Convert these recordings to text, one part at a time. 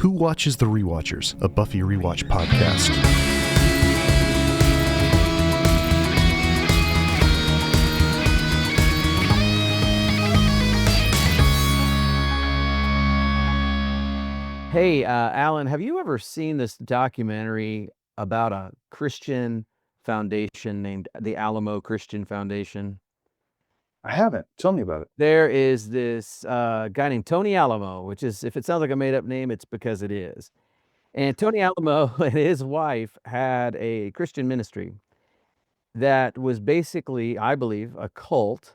Who Watches the Rewatchers, a Buffy rewatch podcast. Hey, Alan, have you ever seen this documentary about a Christian foundation named the Alamo Christian Foundation? I haven't. Tell me about it. There is this guy named Tony Alamo, which is, if it sounds like a made-up name, it's because it is. And Tony Alamo and his wife had a Christian ministry that was basically, I believe, a cult.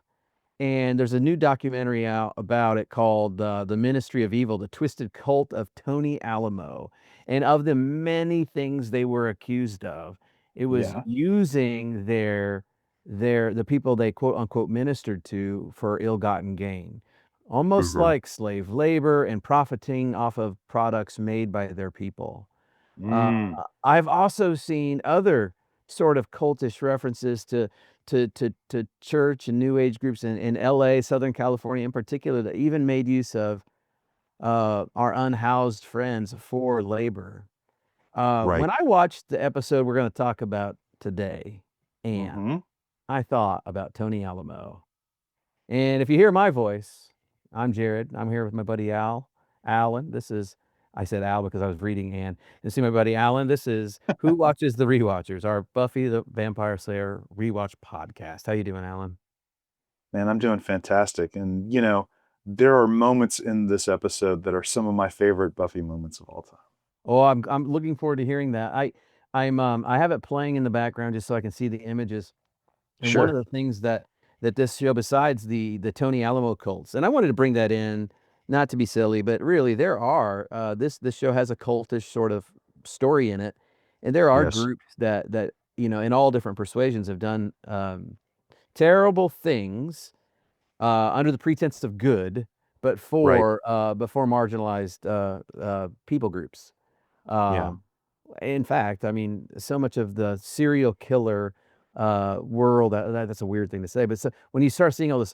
And there's a new documentary out about it called The Ministry of Evil, The Twisted Cult of Tony Alamo. And of the many things they were accused of, it was Yeah. using the people they quote unquote ministered to for ill-gotten gain. Almost like slave labor and profiting off of products made by their people. I've also seen other sort of cultish references to church and new age groups in LA, Southern California in particular, that even made use of our unhoused friends for labor. Right. When I watched the episode we're going to talk about today, and I thought about Tony Alamo. And if you hear my voice, I'm Jarrod. I'm here with my buddy Alan. I said Al because I was reading Ann. And see my buddy Alan. This is Who Watches the Rewatchers, our Buffy the Vampire Slayer rewatch podcast. How you doing, Alan? Man, I'm doing fantastic. And, there are moments in this episode that are some of my favorite Buffy moments of all time. Oh, I'm looking forward to hearing that. I have it playing in the background just so I can see the images. And one of the things that this show, besides the Tony Alamo cults, and I wanted to bring that in, not to be silly, but really there are this show has a cultish sort of story in it, and there are groups that in all different persuasions have done terrible things under the pretense of good, but for marginalized people groups. In fact, I mean, so much of the serial killer world, that's a weird thing to say, but so when you start seeing all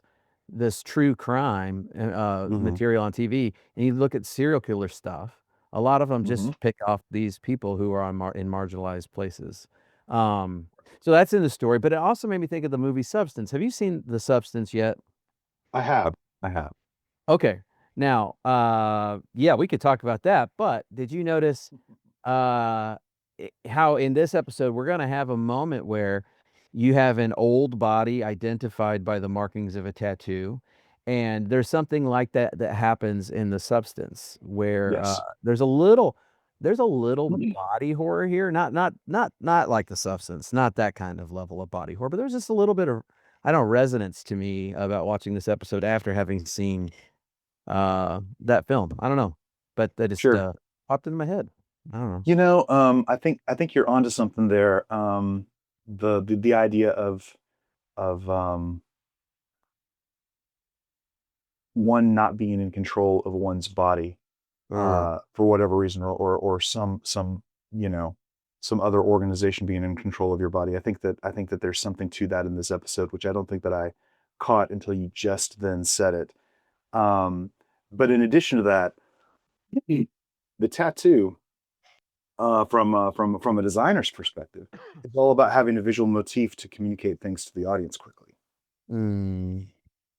this true crime material on TV, and you look at serial killer stuff, a lot of them just pick off these people who are in marginalized places. So that's in the story, but it also made me think of the movie Substance. Have you seen The Substance yet? I have. Okay. Now, yeah, we could talk about that, but did you notice how in this episode we're going to have a moment where you have an old body identified by the markings of a tattoo, and there's something like that happens in The Substance where there's a little body horror here, not like The Substance, not that kind of level of body horror, but there's just a little bit of, I don't know, resonance to me about watching this episode after having seen that film. I don't know, but that just popped in my head. I don't know. I think you're onto something there. The idea of one not being in control of one's body for whatever reason, or some other organization being in control of your body. I think that there's something to that in this episode, which I don't think that I caught until you just then said it. But in addition to that, the tattoo, from a designer's perspective, it's all about having a visual motif to communicate things to the audience quickly.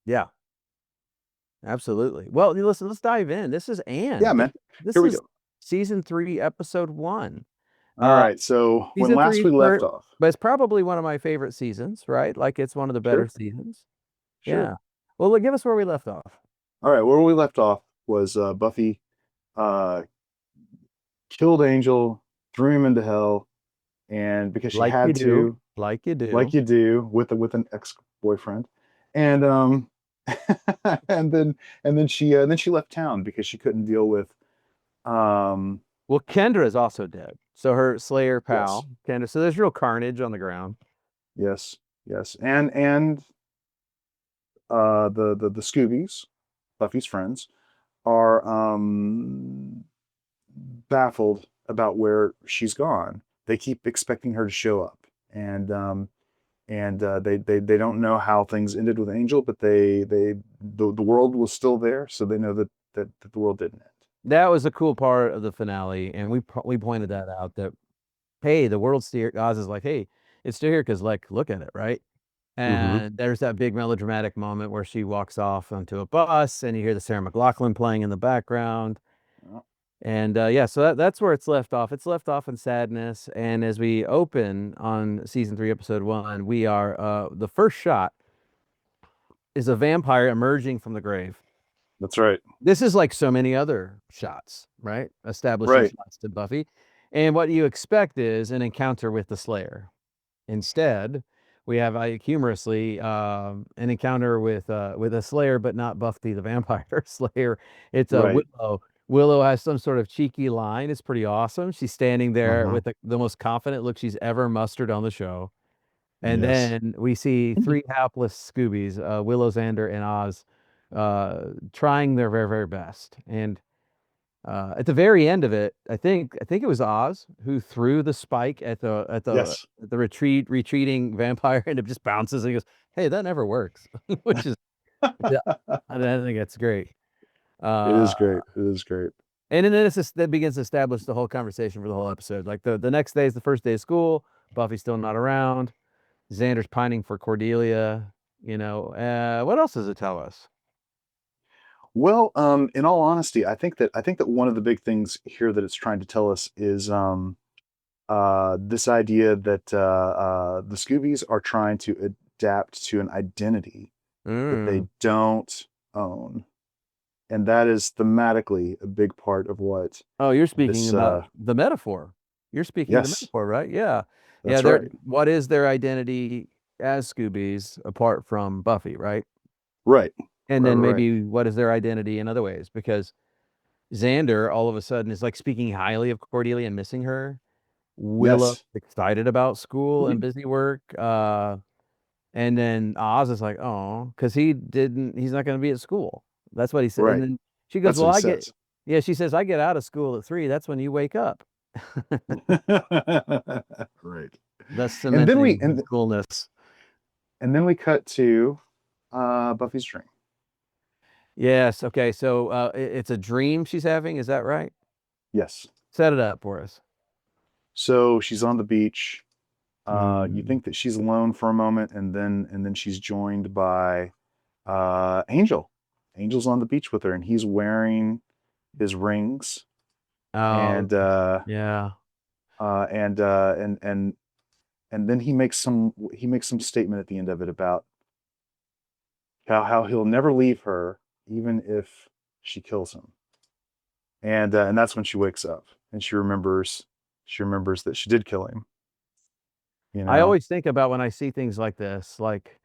Yeah, absolutely. Well, listen, let's dive in. This is Ann. Yeah, man. This Here we is go. season 3, episode 1. All right. So when last we left off, but it's probably one of my favorite seasons, right? Like it's one of the better seasons. Sure. Yeah. Well, give us where we left off. All right. Where we left off was Buffy killed Angel, threw him into hell, and because she had to, like you do with an ex-boyfriend, and and then she left town because she couldn't deal with well, Kendra is also dead, so her Slayer pal Kendra. So there's real carnage on the ground. Yes, and the Scoobies, Buffy's friends, are baffled about where she's gone. They keep expecting her to show up, and they don't know how things ended with Angel, but the world was still there, so they know that the world didn't end. That was a cool part of the finale, and we pointed that out, that, hey, the world's still here. Oz is like, hey, it's still here because, like, look at it, right? And there's that big melodramatic moment where she walks off onto a bus, and you hear the Sarah McLachlan playing in the background. Yeah. And yeah, so that's where it's left off. It's left off in sadness. And as we open on season 3, episode 1, we are the first shot is a vampire emerging from the grave. That's right. This is like so many other shots, right? Establishing Right. shots to Buffy. And what you expect is an encounter with the Slayer. Instead, we have humorously an encounter with a Slayer, but not Buffy the Vampire Slayer. It's a Right. Willow. Willow has some sort of cheeky line. It's pretty awesome. She's standing there Mhm. with the most confident look she's ever mustered on the show. And Yes. then we see 3 hapless Scoobies, Willow, Xander, and Oz, trying their very, very best. And at the very end of it, I think it was Oz who threw the spike at Yes. the retreating vampire, and it just bounces, and he goes, "Hey, that never works," which is, yeah, I think that's great. It Uh, is great. It is great. and then that begins to establish the whole conversation for the whole episode. Like the next day is the first day of school. Buffy's still not around. Xander's pining for Cordelia. What else does it tell us? Well, in all honesty, I think that one of the big things here that it's trying to tell us is this idea that the Scoobies are trying to adapt to an identity that they don't own, and that is thematically a big part of what Oh, you're speaking this. about the metaphor. You're speaking of the Yes, metaphor, right? Yeah. Yeah, that's right. what is their identity as Scoobies apart from Buffy, right? Right. And Right. then Right. Right. maybe what is their identity in other ways? Because Xander all of a sudden is like speaking highly of Cordelia and missing her. Willow Yes. excited about school and busy work. And then Oz is like, oh, because he's not going to be at school. That's what he said. And Right. then she goes, That's what well, he says. yeah, she says, I get out of school at 3. That's when you wake up. Right. Thus And then we cementing coolness. and then we cut to Buffy's dream. Yes. Okay. So it's a dream she's having. Is that right? Yes. Set it up for us. So she's on the beach. You think that she's alone for a moment, and then she's joined by Angel. Angel's on the beach with her, and he's wearing his rings. Oh, And yeah. and then he makes some statement at the end of it about how he'll never leave her even if she kills him. And that's when she wakes up and she remembers that she did kill him. I always think about when I see things like this, like,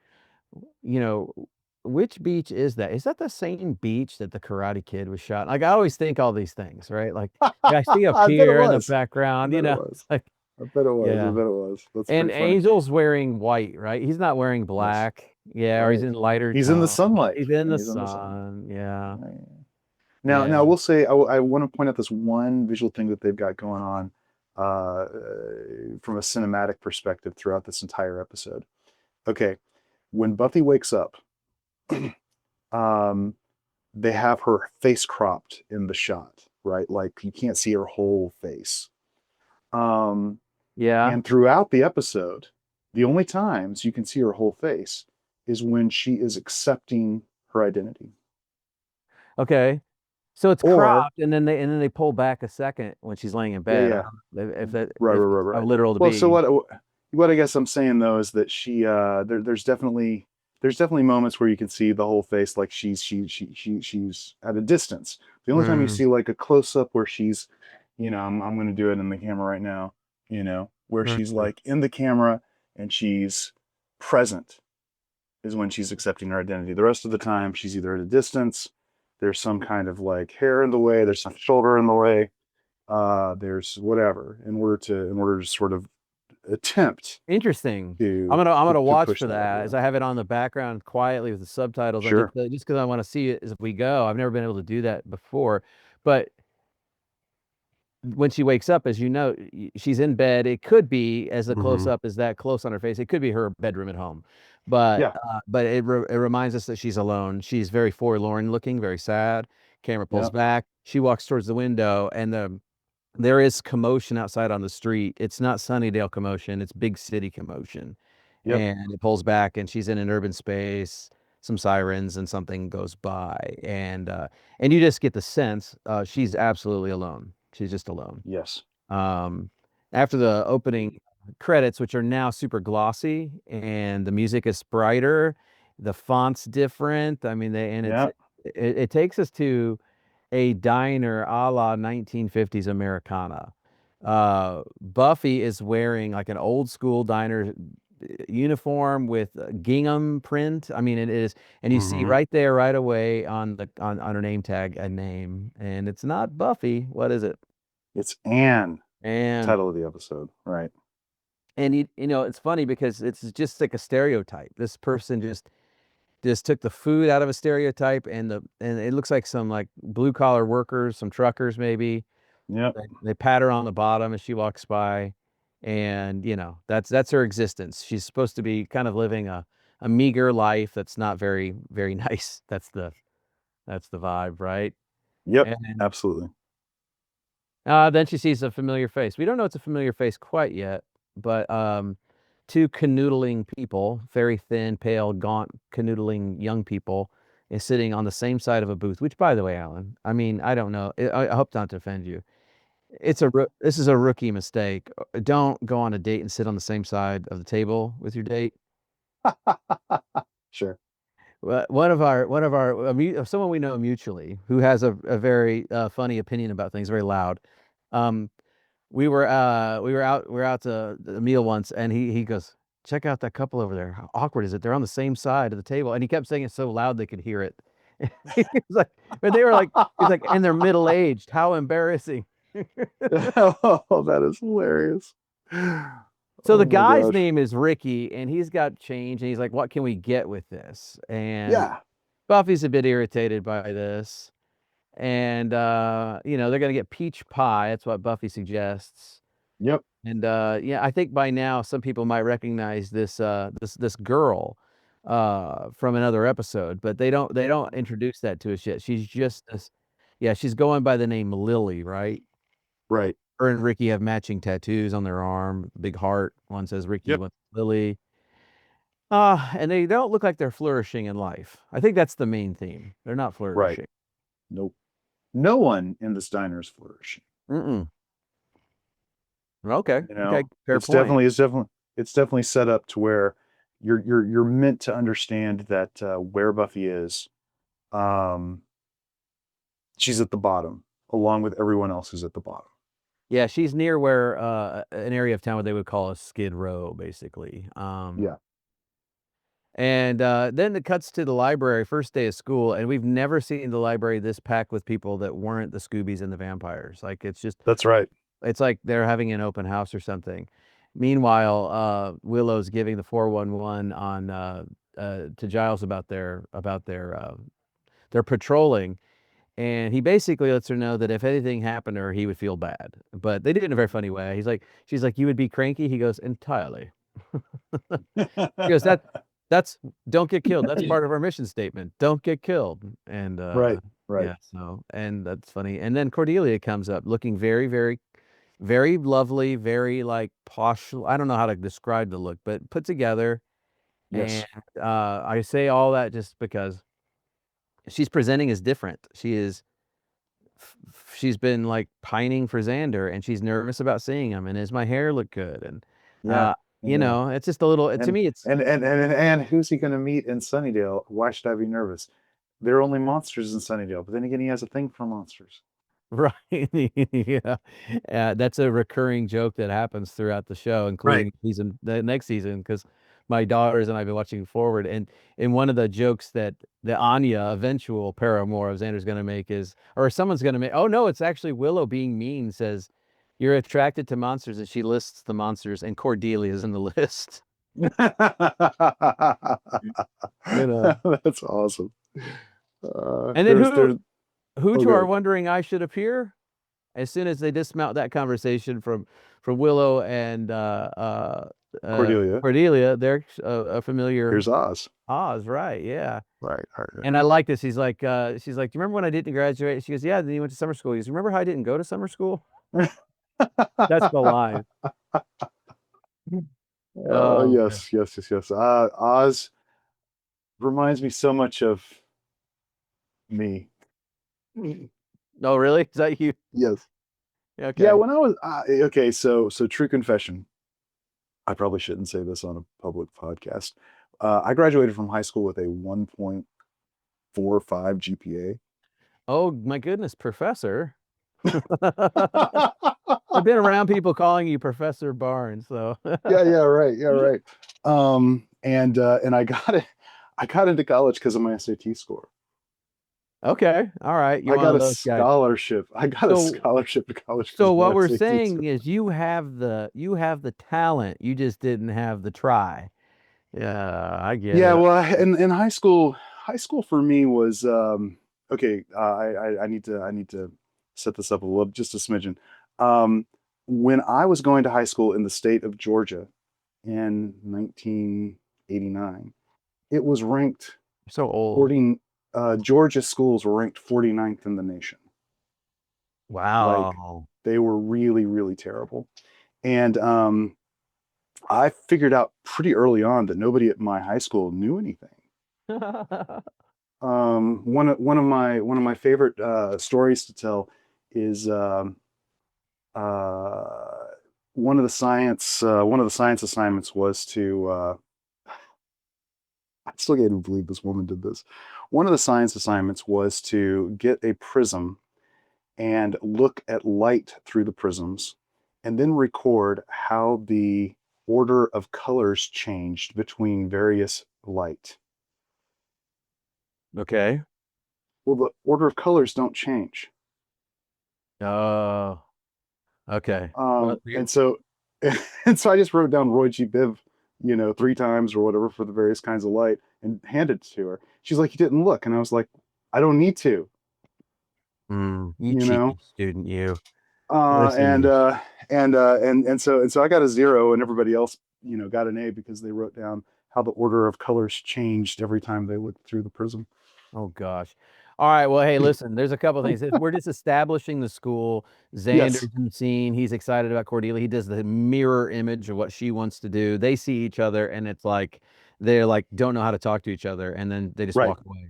which beach is that? Is that the same beach that the Karate Kid was shot? Like, I always think all these things, right? Like, I see a I bet it pier in the was. I background, bet it was. like, I bet it was. I yeah. bet it was. That's And pretty funny. Angel's wearing white, right? He's not wearing black. Yeah, or he's Right. in lighter He's in the tone. sunlight. He's in the He's in the sun. sun. Yeah. Now, Yeah. I will say, I want to point out this one visual thing that they've got going on from a cinematic perspective throughout this entire episode. Okay, when Buffy wakes up, they have her face cropped in the shot, right? Like you can't see her whole face. Yeah. And throughout the episode, the only times you can see her whole face is when she is accepting her identity. Okay. So it's Or- cropped, and then they pull back a second when she's laying in bed. Yeah. If that Right. how literal to Well, be. so what I guess I'm saying though is that she there's definitely moments where you can see the whole face, like she's at a distance. The only time you see like a close up where she's, I'm going to do it in the camera right now, where she's like in the camera and she's present is when she's accepting her identity. The rest of the time she's either at a distance, there's some kind of like hair in the way, there's some shoulder in the way, there's whatever in order to sort of attempt. Interesting. I'm gonna watch for that as I have it on the background quietly with the subtitles. Sure. Just because I want to see it as we go. I've never been able to do that before, but when she wakes up, as you know, she's in bed. It could be as a close up as that close on her face. It could be her bedroom at home, but Yeah. but it reminds us that she's alone. She's very forlorn looking, very sad. Camera pulls Yep. back. She walks towards the window, and there is commotion outside on the street. It's not Sunnydale commotion. It's big city commotion. Yep. And it pulls back, and she's in an urban space, some sirens, and something goes by. And you just get the sense she's absolutely alone. She's just alone. Yes. After the opening credits, which are now super glossy, and the music is brighter, the font's different. I mean, it takes us to a diner a la 1950s Americana. Buffy is wearing like an old school diner uniform with gingham print. I mean, it is, and you see right there, right away on her name tag, a name, and it's not Buffy. What is it? It's Anne. And Title of the episode, right? And you know, it's funny because it's just like a stereotype. This person just took the food out of a stereotype, and it looks like some like blue collar workers, some truckers maybe. Yep. They pat her on the bottom as she walks by, and you know, that's her existence. She's supposed to be kind of living a meager life that's not very, very nice. That's the vibe, right? Yep. And Absolutely. then she sees a familiar face. We don't know it's a familiar face quite yet, but two canoodling people, very thin, pale, gaunt, canoodling young people, is sitting on the same side of a booth. Which, by the way, Alan, I mean, I don't know. I hope not to offend you. This is a rookie mistake. Don't go on a date and sit on the same side of the table with your date. Sure. One of our someone we know mutually who has a very funny opinion about things, very loud. We were out to a meal once, and he goes, "Check out that couple over there. How awkward is it? They're on the same side of the table." And he kept saying it so loud they could hear it. He was like, but they were like, he's like, and they're middle-aged. How embarrassing. Oh, that is hilarious. So the Oh my guy's gosh. name is Ricky, and he's got change, and he's like, "What can we get with this?" And Yeah. Buffy's a bit irritated by this. And you know, they're gonna get peach pie. That's what Buffy suggests. Yep. And yeah, I think by now some people might recognize this girl from another episode, but they don't introduce that to us yet. She's just this, yeah, she's going by the name Lily, right? Right. Her and Ricky have matching tattoos on their arm, big heart. One says Ricky, Yep. one says Lily. And they don't look like they're flourishing in life. I think that's the main theme. They're not flourishing. Nope. No one in this diner is flourishing. Okay. You know, Okay. Fair it's point. definitely set up to where you're meant to understand that where Buffy is, she's at the bottom, along with everyone else who's at the bottom. Yeah, she's near where an area of town where they would call a Skid Row, basically. Yeah. And then it cuts to the library, first day of school, and we've never seen the library this packed with people that weren't the Scoobies and the vampires. Like it's just, That's right. it's like they're having an open house or something. Meanwhile, Willow's giving the 411 on to Giles about their patrolling. And he basically lets her know that if anything happened to her, he would feel bad. But they did it in a very funny way. She's like, "You would be cranky?" He goes, "Entirely." He goes, that's don't get killed. That's part of our mission statement. Don't get killed. And Right. yeah, so, and that's funny. And then Cordelia comes up looking very, very, very lovely, very like posh. I don't know how to describe the look, but put together. Yes. And I say all that just because she's presenting as different. She's been like pining for Xander, and she's nervous about seeing him. And does my hair look good? And Yeah. you know, it's just a little. To me, it's and who's he going to meet in Sunnydale? Why should I be nervous? There are only monsters in Sunnydale, but then again, he has a thing for monsters. right. Yeah, that's a recurring joke that happens throughout the show, including the next season, because my daughters and I've been watching forward, and one of the jokes that the Anya, eventual paramour of Xander's going to make is, or someone's going to make, oh no, it's actually Willow being mean, says, "You're attracted to monsters," and she lists the monsters, and Cordelia is in the list. You know, that's awesome. and then who to our wondering eye should appear? As soon as they dismount that conversation from Willow and Cordelia. Cordelia, they're a familiar Here's Oz. Oz, right? Yeah. Right. And I like this. He's like, she's like, do you remember when I didn't graduate? She goes, yeah. Then you went to summer school. He goes, remember how I didn't go to summer school? That's the line. Oh, yes. Oz reminds me so much of me. Oh, really? Is that you? Yes. Okay. Yeah, when I was okay, so true confession. I probably shouldn't say this on a public podcast. I graduated from high school with a 1.45 GPA. Oh my goodness, Professor. I've been around people calling you Professor Barnes, so Yeah, right. And I got into college because of my SAT score. okay, all right. You're I one got of a those guys. scholarship. I got a scholarship to college. So what we're saying is you have the talent, you just didn't have the try. Yeah, I get it. Yeah, well, in high school for me was okay. I need to set this up a little, just a smidgen. When I was going to high school in the state of Georgia in 1989, it was ranked So old. 40. Georgia schools were ranked 49th in the nation. Like Wow. they were really, really terrible. And I figured out pretty early on that nobody at my high school knew anything. One of my favorite stories to tell is one of the science assignments was to I still can't believe this woman did this. One of the science assignments was to get a prism and look at light through the prisms and then record how the order of colors changed between various light. Okay. Well, the order of colors don't change. Oh, okay. And so I just wrote down Roy G. Biv, 3 times or whatever for the various kinds of light and handed it to her. She's like, you didn't look. And I was like, I don't need to. You You cheeky know? student, you. And Listen. so I got a 0 and everybody else, got an A because they wrote down how the order of colors changed every time they looked through the prism. Oh gosh. All right. Well, hey, listen, there's a couple of things. We're just establishing the school. Xander's Yes. in the scene. He's excited about Cordelia. He does the mirror image of what she wants to do. They see each other and it's like they're like don't know how to talk to each other, and then they just Right. walk away.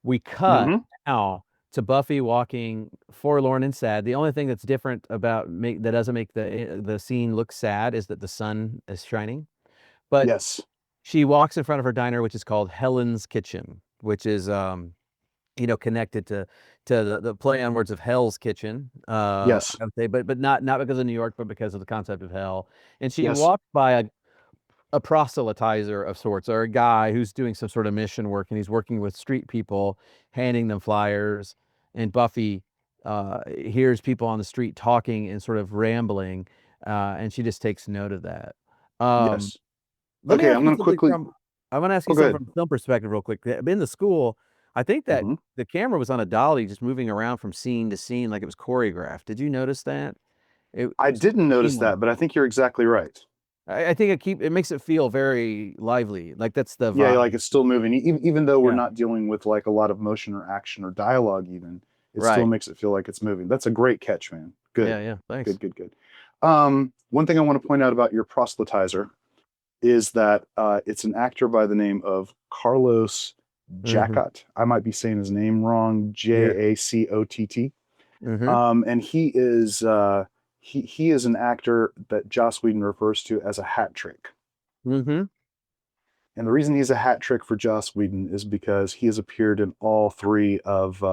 We cut now to Buffy walking forlorn and sad. The only thing that's different about that doesn't make the scene look sad is that the sun is shining. But Yes. she walks in front of her diner, which is called Helen's Kitchen, which is connected to the play on words of Hell's Kitchen. Yes. I would say, but not because of New York, but because of the concept of hell. And she Yes. walked by a proselytizer of sorts, or a guy who's doing some sort of mission work, and he's working with street people, handing them flyers. And Buffy hears people on the street talking and sort of rambling, and she just takes note of that. Yes. Let me Okay, ask I'm you going to something quickly. I want to ask you Oh, go something ahead. from film perspective real quick. In the school, I think that the camera was on a dolly just moving around from scene to scene like it was choreographed. Did you notice that? I It's didn't notice seamless. that, but I think you're exactly right. I think it makes it feel very lively. Like that's the Yeah, vibe. like it's still moving, even though we're Yeah. not dealing with like a lot of motion or action or dialogue. Even it still Right. makes it feel like it's moving. That's a great catch, man. Good. Yeah. Thanks. Good. One thing I want to point out about your proselytizer is that it's an actor by the name of Carlos Jacott. I might be saying his name wrong. Jacott. And he is he is an actor that Joss Whedon refers to as a hat trick. And the reason he's a hat trick for Joss Whedon is because he has appeared in all 3 of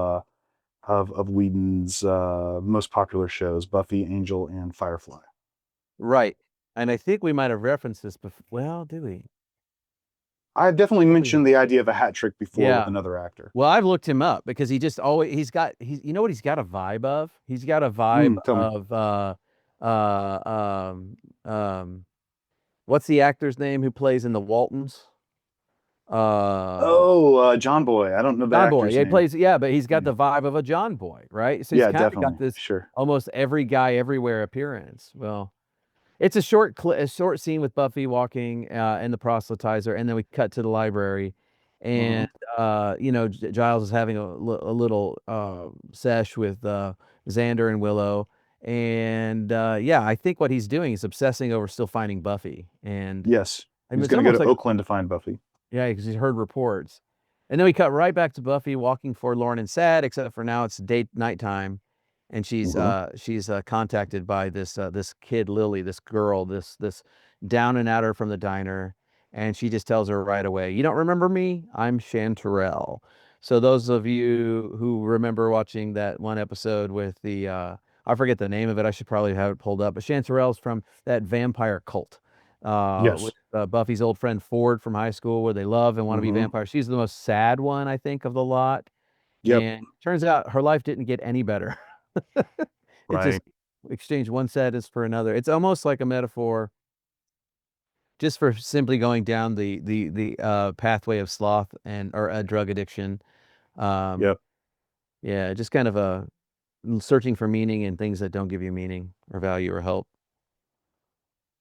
Whedon's most popular shows, Buffy, Angel, and Firefly. Right. And I think we might have referenced this before. Well, do we? I've definitely mentioned the idea of a hat trick before with another actor. Well, I've looked him up because he just always you know what he's got a vibe of? He's got a vibe of what's the actor's name who plays in the Waltons? John Boy. I don't know the John actor's Boy. name. He plays, but he's got the vibe of a John Boy, right? So he's kind of got this almost every guy everywhere appearance. Well, It's a short scene with Buffy walking and the proselytizer, and then we cut to the library, and Giles is having a little sesh with Xander and Willow, and I think what he's doing is obsessing over still finding Buffy, and Yes. I mean He's it's going to go almost to like Oakland to find Buffy. because he's heard reports, and then we cut right back to Buffy walking forlorn and sad, except for now it's nighttime. And she's contacted by this kid Lily, this girl, this down and outer from the diner, and she just tells her right away, "You don't remember me? I'm Chanterelle." So those of you who remember watching that one episode with the I forget the name of it. I should probably have it pulled up. But Chanterelle's from that vampire cult Yes. with Buffy's old friend Ford from high school, where they love and want to be Mm-hmm. vampires. She's the most sad one, I think, of the lot. Yep. And turns out her life didn't get any better. It just Right. exchanged one sadness for another. It's almost like a metaphor just for simply going down the pathway of sloth or a drug addiction. Um, Yep. yeah, just kind of a searching for meaning in things that don't give you meaning or value or hope.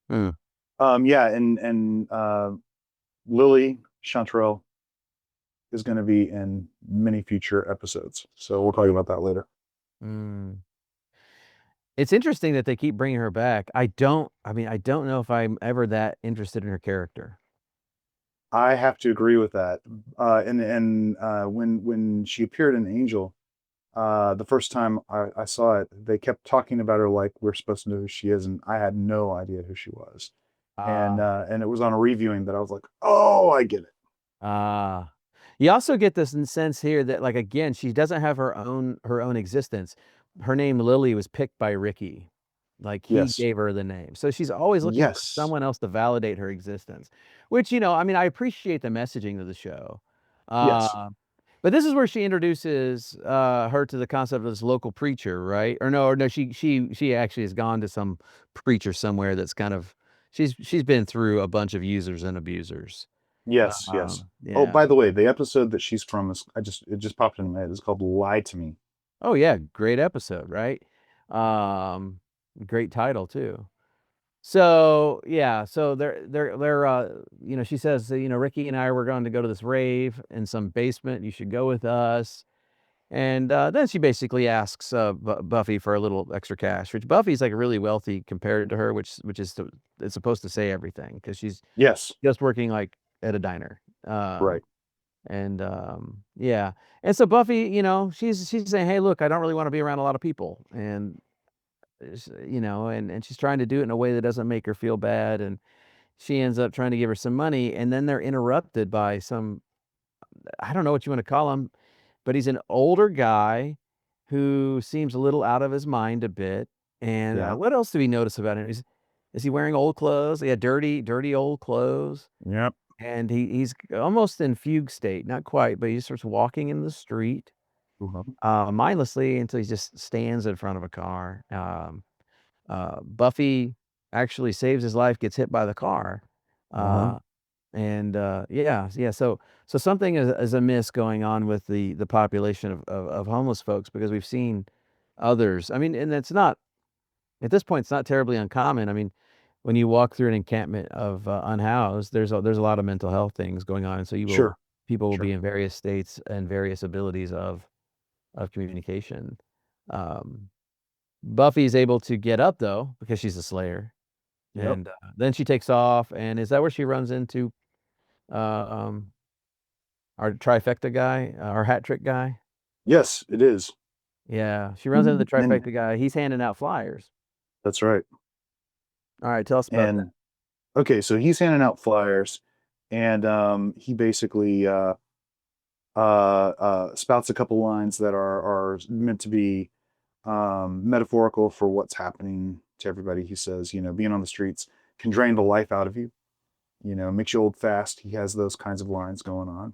Hmm. Yeah, and Lily Chanterelle is going to be in many future episodes. So we'll talk about that later. Mm. It's interesting that they keep bringing her back. I don't know if I'm ever that interested in her character. I have to agree with that. And when she appeared in Angel, the first time I saw it, they kept talking about her like we're supposed to know who she is, and I had no idea who she was. And it was on a reviewing that I was like, oh, I get it. You also get this sense here that, like, again, she doesn't have her own existence. Her name Lily was picked by Ricky. Like, he Yes. gave her the name. So she's always looking for Yes. someone else to validate her existence, which, I mean, I appreciate the messaging of the show. Yes. But this is where she introduces her to the concept of this local preacher, right? Or no, she actually has gone to some preacher somewhere that's kind of she's been through a bunch of users and abusers. Yes. Yes. Oh, Yeah. by the way, the episode that she's from is it just popped into my head. It's called "Lie to Me." Oh yeah, great episode, right? Um, Great title too. So yeah, so they're she says, Ricky and I were going to go to this rave in some basement. You should go with us. And then she basically asks Buffy for a little extra cash, which Buffy's like really wealthy compared to her, which is it's supposed to say everything because she's Yes. just working like at a diner. Right. And yeah, and so Buffy, she's saying, "Hey, look, I don't really want to be around a lot of people," and and she's trying to do it in a way that doesn't make her feel bad, and she ends up trying to give her some money, and then they're interrupted by some, I don't know what you want to call him, but he's an older guy who seems a little out of his mind a bit. And Yeah. what else do we notice about him? Is he wearing old clothes? Yeah, dirty old clothes. Yep. And he's almost in fugue state, not quite, but he just starts walking in the street Uh-huh. mindlessly until he just stands in front of a car. Buffy actually saves his life, gets hit by the car. Uh-huh. And yeah. So something is amiss going on with the population of homeless folks, because we've seen others. I mean, and it's not at this point, it's not terribly uncommon. I mean, when you walk through an encampment of unhoused, there's a lot of mental health things going on, and so Sure. people will Sure. be in various states and various abilities of communication. Um, Buffy's able to get up though because she's a Slayer, Yep. and then she takes off. And is that where she runs into uh, um, our trifecta guy, our hat trick guy? Yes, it is. Yeah, she runs into the And trifecta guy. He's handing out flyers. that's right. All right, tell us about that. And okay, so he's handing out flyers, and he basically spouts a couple lines that are meant to be metaphorical for what's happening to everybody. He says, being on the streets can drain the life out of you. Makes you old fast. He has those kinds of lines going on.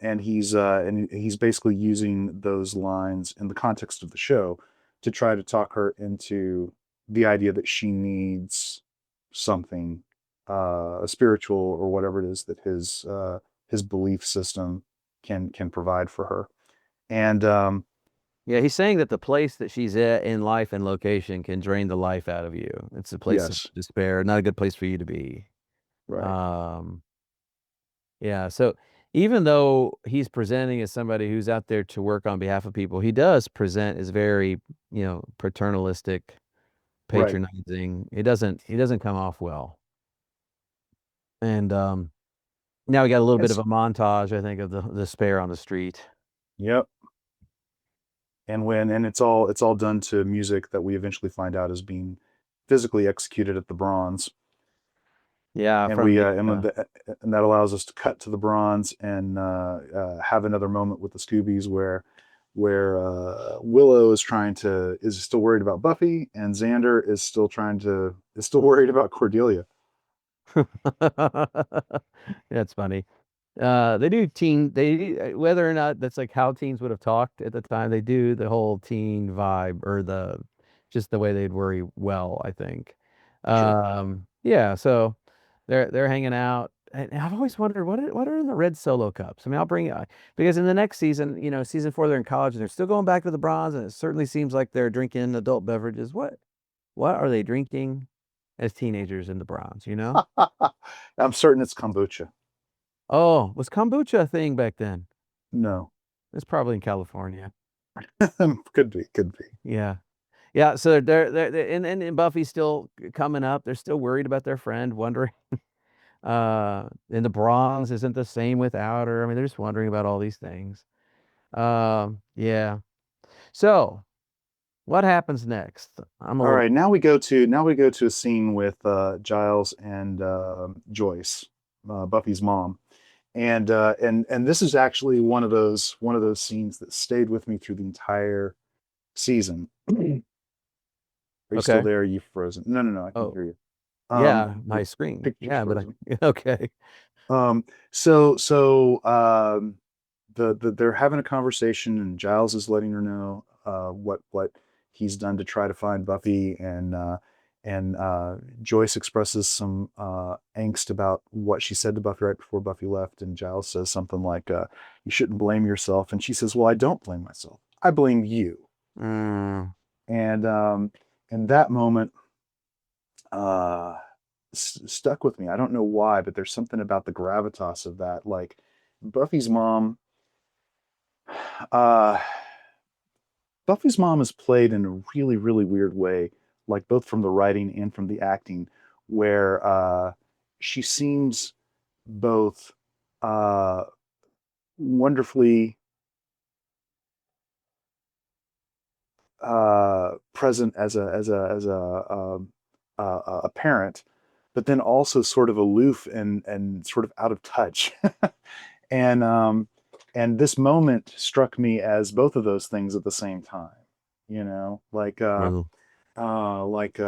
And he's basically using those lines in the context of the show to try to talk her into the idea that she needs something, spiritual or whatever it is that his belief system can provide for her. And Yeah, he's saying that the place that she's at in life and location can drain the life out of you. It's a place of Yes. despair, not a good place for you to be. Right. Um, yeah, so even though he's presenting as somebody who's out there to work on behalf of people, he does present as very, paternalistic, Right. patronizing. He doesn't come off well. And now we got a little bit of It's a montage, I think, of the despair on the street. Yep. And it's all done to music that we eventually find out is being physically executed at the Bronze. Yeah, And from we the and that allows us to cut to the Bronze and have another moment with the Scoobies where Willow is still worried about Buffy, and Xander is still worried about Cordelia. That's funny. Whether or not that's like how teens would have talked at the time, they do the whole teen vibe or just the way they'd worry well, I think. Sure. Yeah, so they're hanging out. And I've always wondered what are in the red Solo cups. I mean, I'll bring it because in the next season, season 4, they're in college and they're still going back to the Bronze, and it certainly seems like they're drinking adult beverages. What are they drinking as teenagers in the Bronze, I'm certain it's kombucha. Oh, was kombucha a thing back then? No. It's probably in California. Could be. Yeah. Yeah, so and Buffy's still coming up. They're still worried about their friend, wondering, and the Bronze isn't the same without her. I mean, they're just wondering about all these things. Yeah. So, what happens next? I'm a All little right, now we go to a scene with Giles and Joyce, Buffy's mom, and this is actually one of those scenes that stayed with me through the entire season. Are you still Okay. there? Are you frozen? No, I can Oh, hear you. yeah, Your my screen. picture's Yeah, but frozen. okay. So they're having a conversation, and Giles is letting her know what he's done to try to find Buffy, and Joyce expresses some angst about what she said to Buffy right before Buffy left, and Giles says something like, "You shouldn't blame yourself," and she says, "Well, I don't blame myself. I blame you." Mm, And that moment uh, stuck with me. I don't know why, but there's something about the gravitas of that. Like Buffy's mom, uh, Buffy's mom is played in a really, really weird way, like both from the writing and from the acting, where she seems both uh, wonderfully present as a parent, but then also sort of aloof and sort of out of touch. and and this moment struck me as both of those things at the same time. Like well, like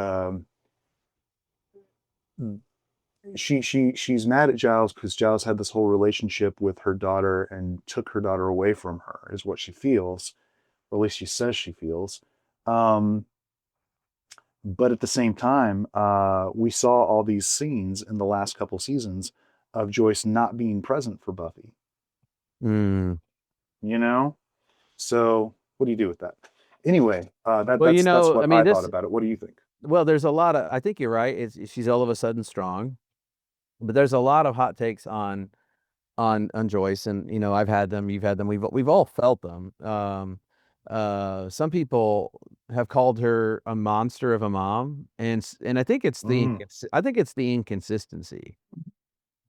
she's mad at Giles because Giles had this whole relationship with her daughter and took her daughter away from her, is what she feels, or at least she says she feels. Um, but at the same time, we saw all these scenes in the last couple seasons of Joyce not being present for Buffy. mm. You know, so what do you do with that? Anyway, Well, that's I what mean, I thought about it. What do you think? there's a lot of, I think you're right. She's all of a sudden strong, but there's a lot of hot takes on Joyce, and I've had them, you've had them, we've all felt them. Some people have called her a monster of a mom, and I think it's Mm, the inconsistency.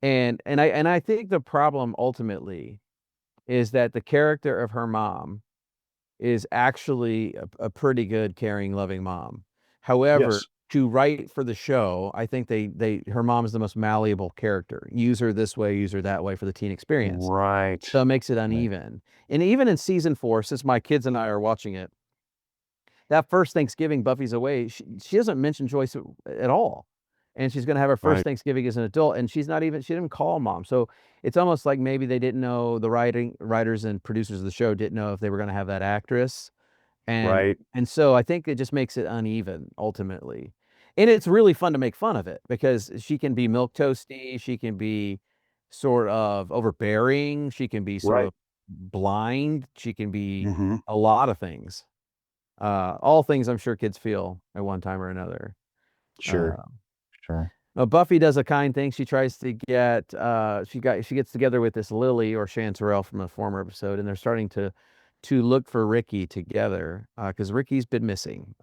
And I think the problem ultimately is that the character of her mom is actually a pretty good, caring, loving mom. However, yes, to write for the show, I think her mom is the most malleable character. Use her this way, use her that way for the teen experience. right, So it makes it right, uneven. And even in season 4, since my kids and I are watching it, that first Thanksgiving Buffy's away, she doesn't mention Joyce at all. And she's gonna have her first right, Thanksgiving as an adult, and she didn't call mom. So it's almost like maybe they didn't know, the writers and producers of the show didn't know if they were gonna have that actress. And right, and so I think it just makes it uneven ultimately. And it's really fun to make fun of it because she can be milquetoasty, she can be sort of overbearing, she can be sort right. of blind. She can be Mm-hmm. a lot of things. All things I'm sure kids feel at one time or another. Sure. Sure. Buffy does a kind thing. She tries to get she gets together with this Lily or Chanterelle from a former episode, and they're starting to look for Ricky together because Ricky's been missing.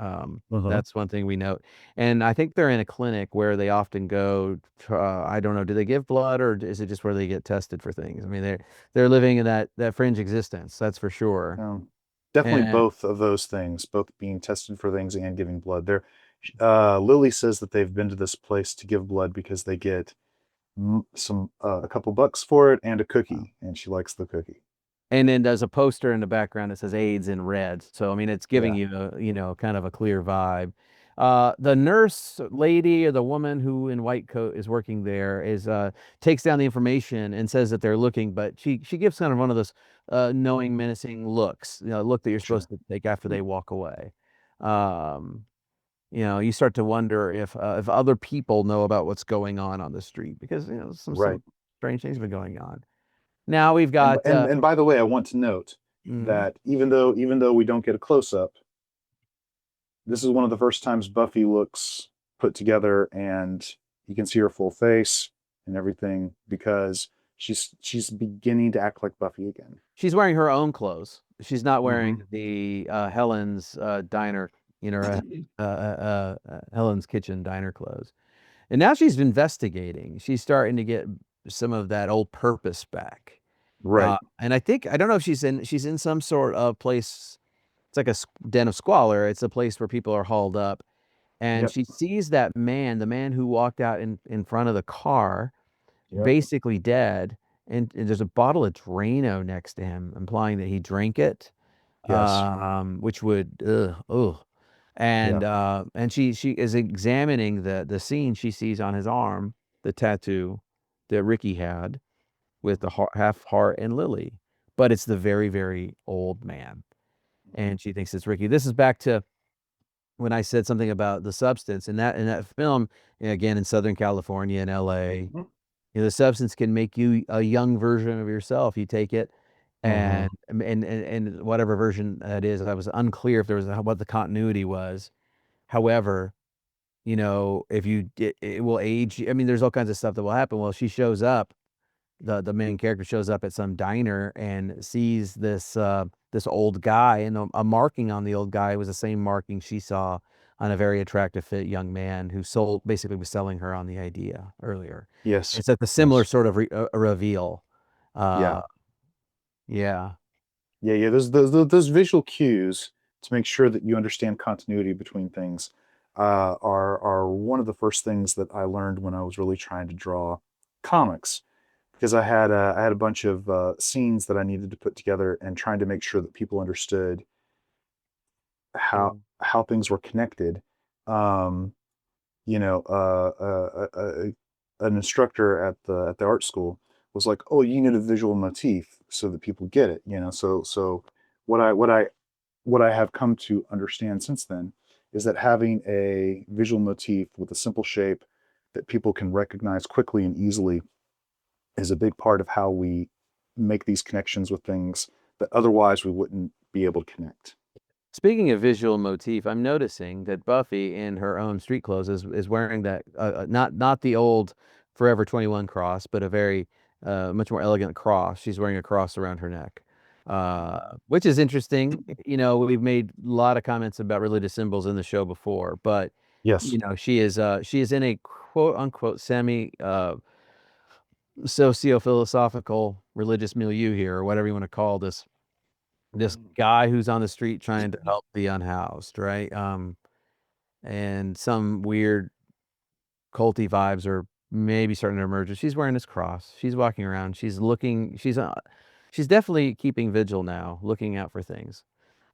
That's one thing we note, and I think they're in a clinic where they often go. I don't know. Do they give blood, or is it just where they get tested for things? I mean, they're living in that fringe existence. That's for sure. Definitely And both of those things, both being tested for things and giving blood. Lily says that they've been to this place to give blood because they get a couple bucks for it and a cookie, and she likes the cookie. And then there's a poster in the background that says AIDS in red. So, I mean, it's giving Yeah. you kind of a clear vibe. The nurse lady or the woman who in white coat is working there takes down the information and says that they're looking, but she gives kind of one of those knowing, menacing looks, look that you're Sure. supposed to take after they walk away. Um, you start to wonder if other people know about what's going on the street because some Right. strange things have been going on. Now we've And got and by the way, I want to note mhm. that even though we don't get a close up, this is one of the first times Buffy looks put together, and you can see her full face and everything because she's beginning to act like Buffy again. She's wearing her own clothes. She's not Mm-hmm. wearing the Helen's diner, Helen's kitchen diner clothes. And now she's investigating. She's starting to get some of that old purpose back. Right. And I don't know if she's in some sort of place. It's like a den of squalor. It's a place where people are hauled up. And Yep. she sees that man, the man who walked out in front of the car, Yep. basically dead. And there's a bottle of Drano next to him, implying that he drank it. Yes. Which would and Yeah. and she is examining the scene she sees on his arm, the tattoo that Ricky had with the half heart and Lily, but it's the very, very old man, and she thinks it's Ricky. This is back to when I said something about the substance in that film, again in Southern California and LA. Mhm. The substance can make you a young version of yourself. You take it, Mhm. and whatever version that is, I was unclear if there was what the continuity was. However, if it will age. I mean, there's all kinds of stuff that will happen. Well, she shows up. The main character shows up at some diner and sees this old guy, and a marking on the old guy was the same marking she saw on a very attractive fit young man who basically was selling her on the idea earlier. Yes. It's like a similar Yes. sort of reveal. Yeah. Uh, yeah. Yeah. Yeah. Those visual cues to make sure that you understand continuity between things are one of the first things that I learned when I was really trying to draw comics, because I had a bunch of scenes that I needed to put together and trying to make sure that people understood how Mm. how things were connected. Um, an instructor at the art school was like, "Oh, you need a visual motif so that people get it." So what I what I what I have come to understand since then is that having a visual motif with a simple shape that people can recognize quickly and easily is a big part of how we make these connections with things that otherwise we wouldn't be able to connect. Speaking of visual motif, I'm noticing that Buffy in her own street clothes is wearing that not the old Forever 21 cross, but a very much more elegant cross. She's wearing a cross around her neck, which is interesting. We've made a lot of comments about religious symbols in the show before, but Yes. she is in a quote unquote semi socio-philosophical religious milieu here, or whatever you want to call this guy who's on the street trying to help the unhoused, right? And some weird culty vibes are maybe starting to emerge. She's wearing this cross. She's walking around. She's looking. She's definitely keeping vigil now, looking out for things.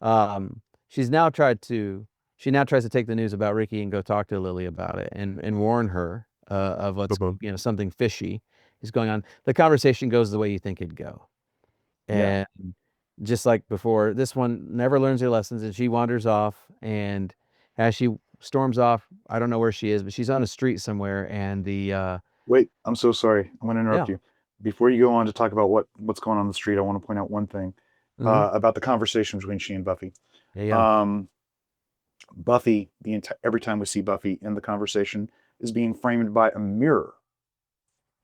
Um, she's now tried to. She now tries to take the news about Ricky and go talk to Lily about it and warn her of what's something fishy is going on. The conversation goes the way you think it'd go. Yeah. And just like before, this one never learns her lessons and she wanders off. And as she storms off, I don't know where she is, but she's on a street somewhere. And Wait, I'm so sorry. I'm going to interrupt yeah, you. before you go on to talk about what's going on the street, I want to point out one thing about the conversation between she and Buffy. Yeah. Buffy, every time we see Buffy in the conversation, is being framed by a mirror.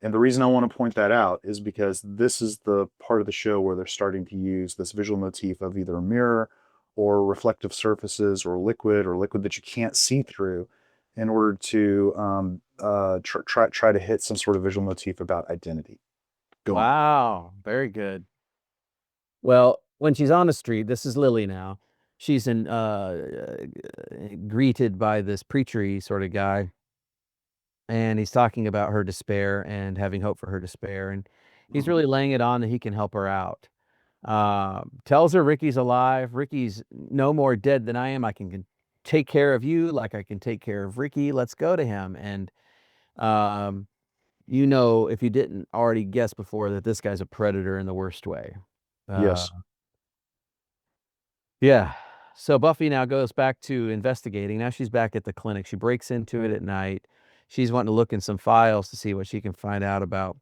And the reason I want to point that out is because this is the part of the show where they're starting to use this visual motif of either a mirror or reflective surfaces or liquid that you can't see through in order to try to hit some sort of visual motif about identity. Go on. Wow. Very good. Well, when she's on the street, this is Lily now. She's greeted by this preachery sort of guy, and he's talking about her despair and having hope for her despair, and he's really laying it on that he can help her out. Tells her Ricky's alive. Ricky's no more dead than I am. I can take care of you like I can take care of Ricky. Let's go to him. And if you didn't already guess before, that this guy's a predator in the worst way. Yes. Yeah. So Buffy now goes back to investigating. Now she's back at the clinic. She breaks into it at night. She's wanting to look in some files to see what she can find out about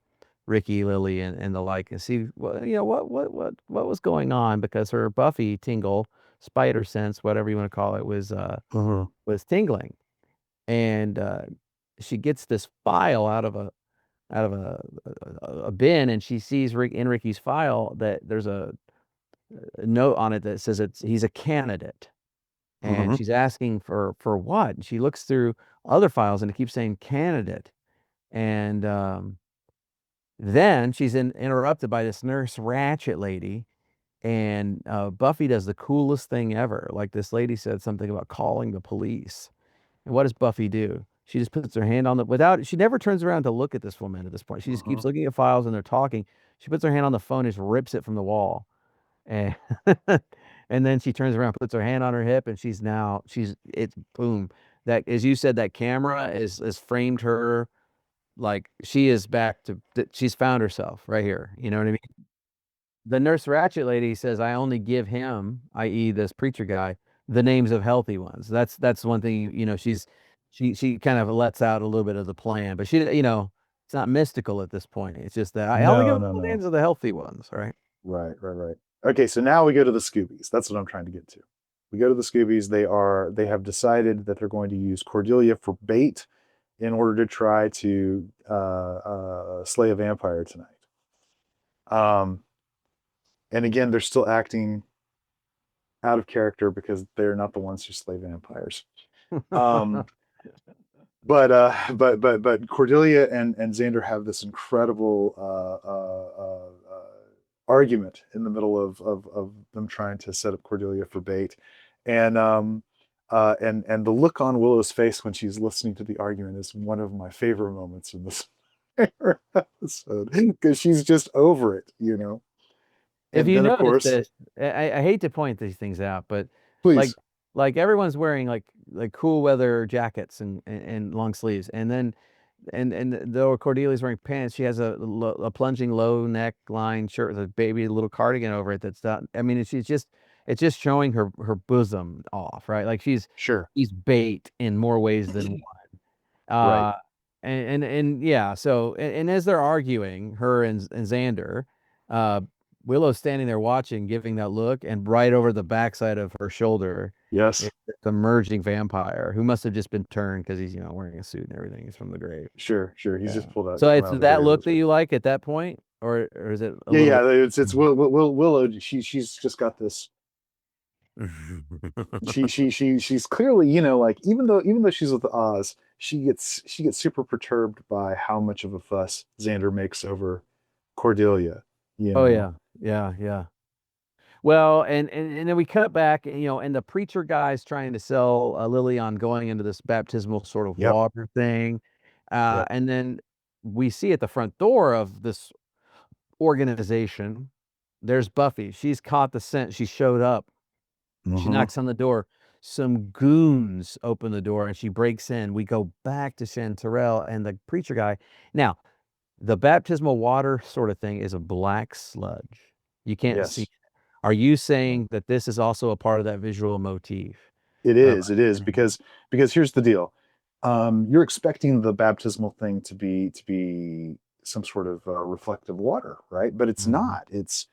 Ricky, Lily, and the like, and see what was going on, because her Buffy tingle, spider sense, whatever you want to call it, was tingling, and she gets this file out of a bin, and she sees in Ricky's file that there's a note on it that says he's a candidate, and she's asking for what? And she looks through other files, and it keeps saying candidate, and then she's interrupted by this Nurse Ratchet lady, and Buffy does the coolest thing ever. Like, this lady said something about calling the police, and what does Buffy do? She just puts her hand on she never turns around to look at this woman at this point. She just keeps looking at files, and they're talking. She puts her hand on the phone, and just rips it from the wall. And and then she turns around, puts her hand on her hip, and it's boom. That, as you said, that camera is framed her, like she is back to, she's found herself right here. You know what I mean? The Nurse Ratchet lady says, I only give him, i.e. this preacher guy, the names of healthy ones. That's one thing, she kind of lets out a little bit of the plan, but it's not mystical at this point. It's just that I only give him the names of the healthy ones, right? Right. Okay, so now we go to the Scoobies. That's what I'm trying to get to. We go to the Scoobies. They have decided that they're going to use Cordelia for bait in order to try to slay a vampire tonight. And again, they're still acting out of character because they're not the ones who slay vampires. But Cordelia and Xander have this incredible argument in the middle of them trying to set up Cordelia for bait, and the look on Willow's face when she's listening to the argument is one of my favorite moments in this episode, because she's just over it, If And you then, of notice course, this, I hate to point these things out, but like please, everyone's wearing like cool weather jackets and long sleeves, and then and though Cordelia's wearing pants, she has a plunging low neckline shirt with a baby little cardigan over it. That's not. I mean, it's just showing her bosom off, right? Like she's sure, bait in more ways than one. right, Uh, and yeah, so and as they're arguing, her and Xander, uh, Willow's standing there watching, giving that look, and right over the backside of her shoulder yes, is the emerging vampire, who must have just been turned because he's wearing a suit and everything. He's from the grave. sure. He's Yeah. just pulled out, So come it's out of the that grave. look that you like at that point, or is it a Yeah, little? it's Willow. She's just got this. She's clearly, like, even though she's with Oz, she gets super perturbed by how much of a fuss Xander makes over Cordelia. Oh yeah. Well, and then we cut back, and the preacher guy's trying to sell Lily on going into this baptismal sort of Yep. water thing, Yep. and then we see at the front door of this organization, there's Buffy. She's caught the scent. She showed up. She knocks on the door. Some goons open the door, and she breaks in. We go back to Chanterelle and the preacher guy. Now, the baptismal water sort of thing is a black sludge. You can't see. Yes. Are you saying that this is also a part of that visual motif? It is because here's the deal. You're expecting the baptismal thing to be some sort of reflective water, right? But it's Mhm. not. It's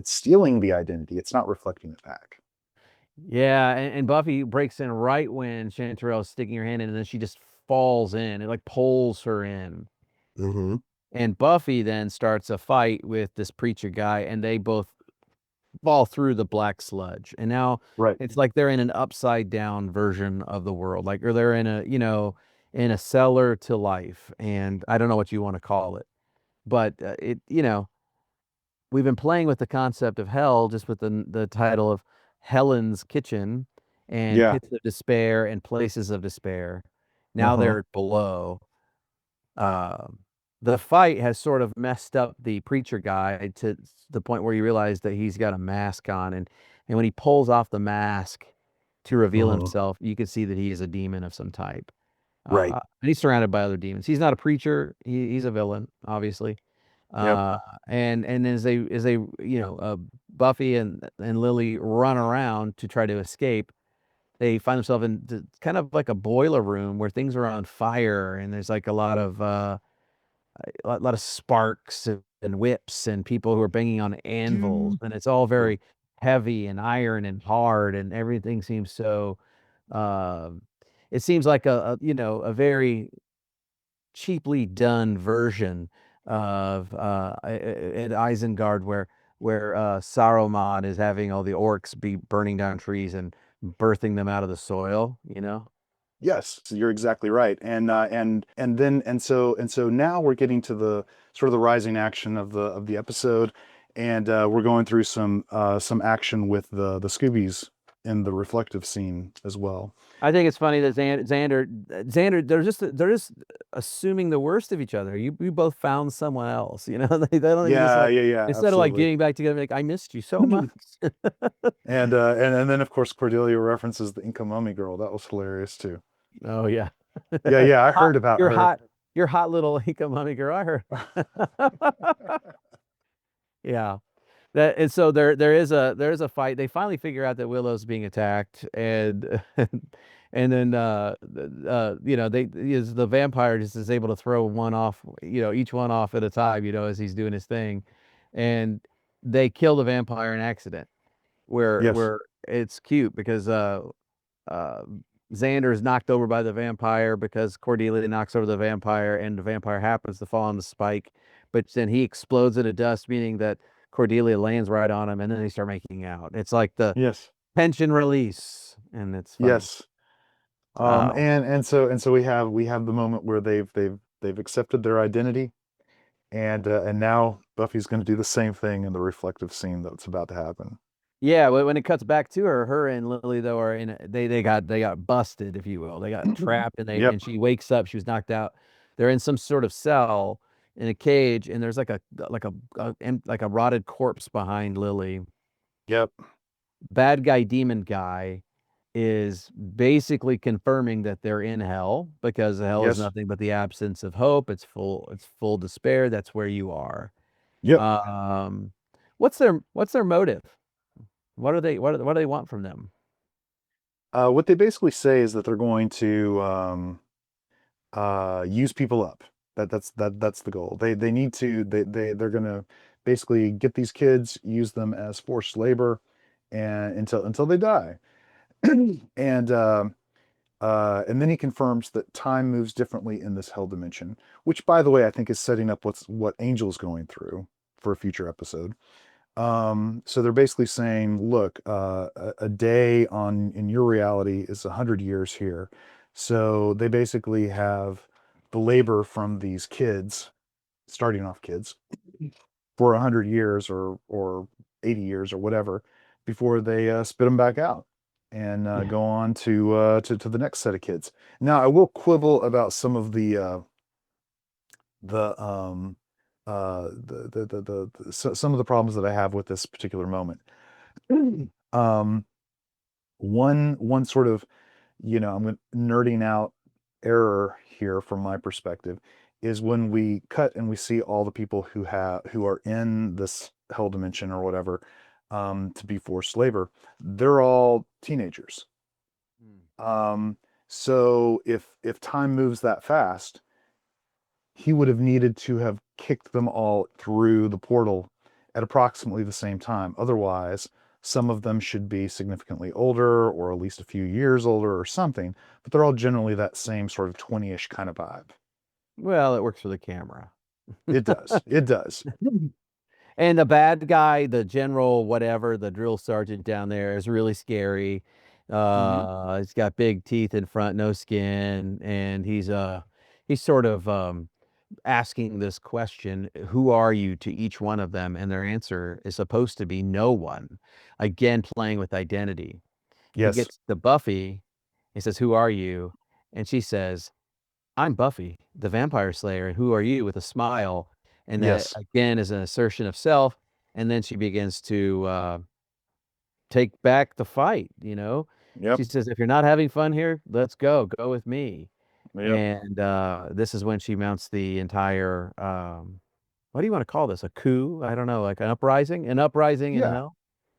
stealing the identity. It's not reflecting it back. Yeah, and Buffy breaks in right when Chanterelle's sticking her hand in, and then she just falls in. It like pulls her in. Mm-hmm. And Buffy then starts a fight with this preacher guy, and they both fall through the black sludge. And now Right. it's like they're in an upside down version of the world. Like, or they're in a, in a cellar to life. And I don't know what you want to call it, but we've been playing with the concept of hell just with the title of Helen's Kitchen and Yeah. Pits of Despair and Places of Despair. Now Uh-huh. they're below. Um, the fight has sort of messed up the preacher guy to the point where you realize that he's got a mask on, and when he pulls off the mask to reveal Uh-huh. himself, you can see that he is a demon of some type. Right. And he's surrounded by other demons. He's not a preacher. He's a villain, obviously. Yep. And as they Buffy and Lily run around to try to escape, they find themselves in kind of like a boiler room where things are on fire, and there's like a lot of sparks and whips and people who are banging on anvils, and it's all very heavy and iron and hard, and everything seems so. Um, it seems like a very cheaply done version of at Isengard where Saruman is having all the orcs be burning down trees and birthing them out of the soil, Yes, you're exactly right. And so now we're getting to the sort of the rising action of the episode, and we're going through some action with the Scoobies in the reflective scene as well. I think it's funny that Xander, they're just assuming the worst of each other. You both found someone else, they don't even just Yeah, like, yeah, yeah, instead of like absolutely. getting back together, like, I missed you so much. And then of course Cordelia references the Inca mummy girl. That was hilarious too. Oh yeah. Yeah, yeah, I Hot, heard about you're her. hot, you're hot little Hika mummy girl. I heard. Yeah. And so there is a fight. They finally figure out that Willow's being attacked, and and then the vampire just is able to throw one off, each one off at a time, as he's doing his thing, and they kill the vampire in accident. Where Yes. where it's cute because uh, Xander is knocked over by the vampire because Cordelia knocks over the vampire, and the vampire happens to fall on the spike, but then he explodes into dust, meaning that Cordelia lands right on him, and then they start making out. It's like the Yes. tension release, and it's funny. Yes. Oh, And so we have the moment where they've accepted their identity, and now Buffy's going to do the same thing in the reflective scene that's about to happen. yeah. When it cuts back to her and Lily though are they got busted, if you will. They got trapped, and Yep. she wakes up. She was knocked out. They're in some sort of cell in a cage, and there's like a rotted corpse behind Lily. Yep. Bad guy, demon guy is basically confirming that they're in hell, because hell is Yes. nothing but the absence of hope. It's full despair. That's where you are. Yep. Um, what's their motive? What do they want from them? What they basically say is that they're going to use people up. That's the goal. They need to they're going to basically get these kids, use them as forced labor, and until they die. and and then he confirms that time moves differently in this hell dimension, which, by the way, I think is setting up what Angel's going through for a future episode. So they're basically saying, look, a day in your reality is 100 years here. So they basically have the labor from these kids, starting off kids, for 100 years or 80 years or whatever, before they spit them back out and Yeah. go on to the next set of kids. Now, I will quibble about some of the some of the problems that I have with this particular moment. Um, one sort of, I'm nerding out error here from my perspective is when we cut and we see all the people who are in this hell dimension or whatever, to be forced labor. They're all teenagers. Mm. So if time moves that fast, he would have needed to have kicked them all through the portal at approximately the same time. Otherwise, some of them should be significantly older or at least a few years older or something, but they're all generally that same sort of 20-ish kind of vibe. Well, it works for the camera. It does. It does. And the bad guy, the general, whatever, the drill sergeant down there is really scary. He's got big teeth in front, no skin, and he's sort of asking this question, who are you, to each one of them, and their answer is supposed to be no one. Again, playing with identity. He Yes. gets to Buffy, he says, who are you? And she says, I'm Buffy, the vampire slayer, and who are you, with a smile. And that Yes. again is an assertion of self. And then she begins to take back the fight, you know. Yep. She says, if you're not having fun here, let's go with me. Yep. And this is when she mounts the entire what do you want to call this? A coup? I don't know, like an uprising in Yeah. hell.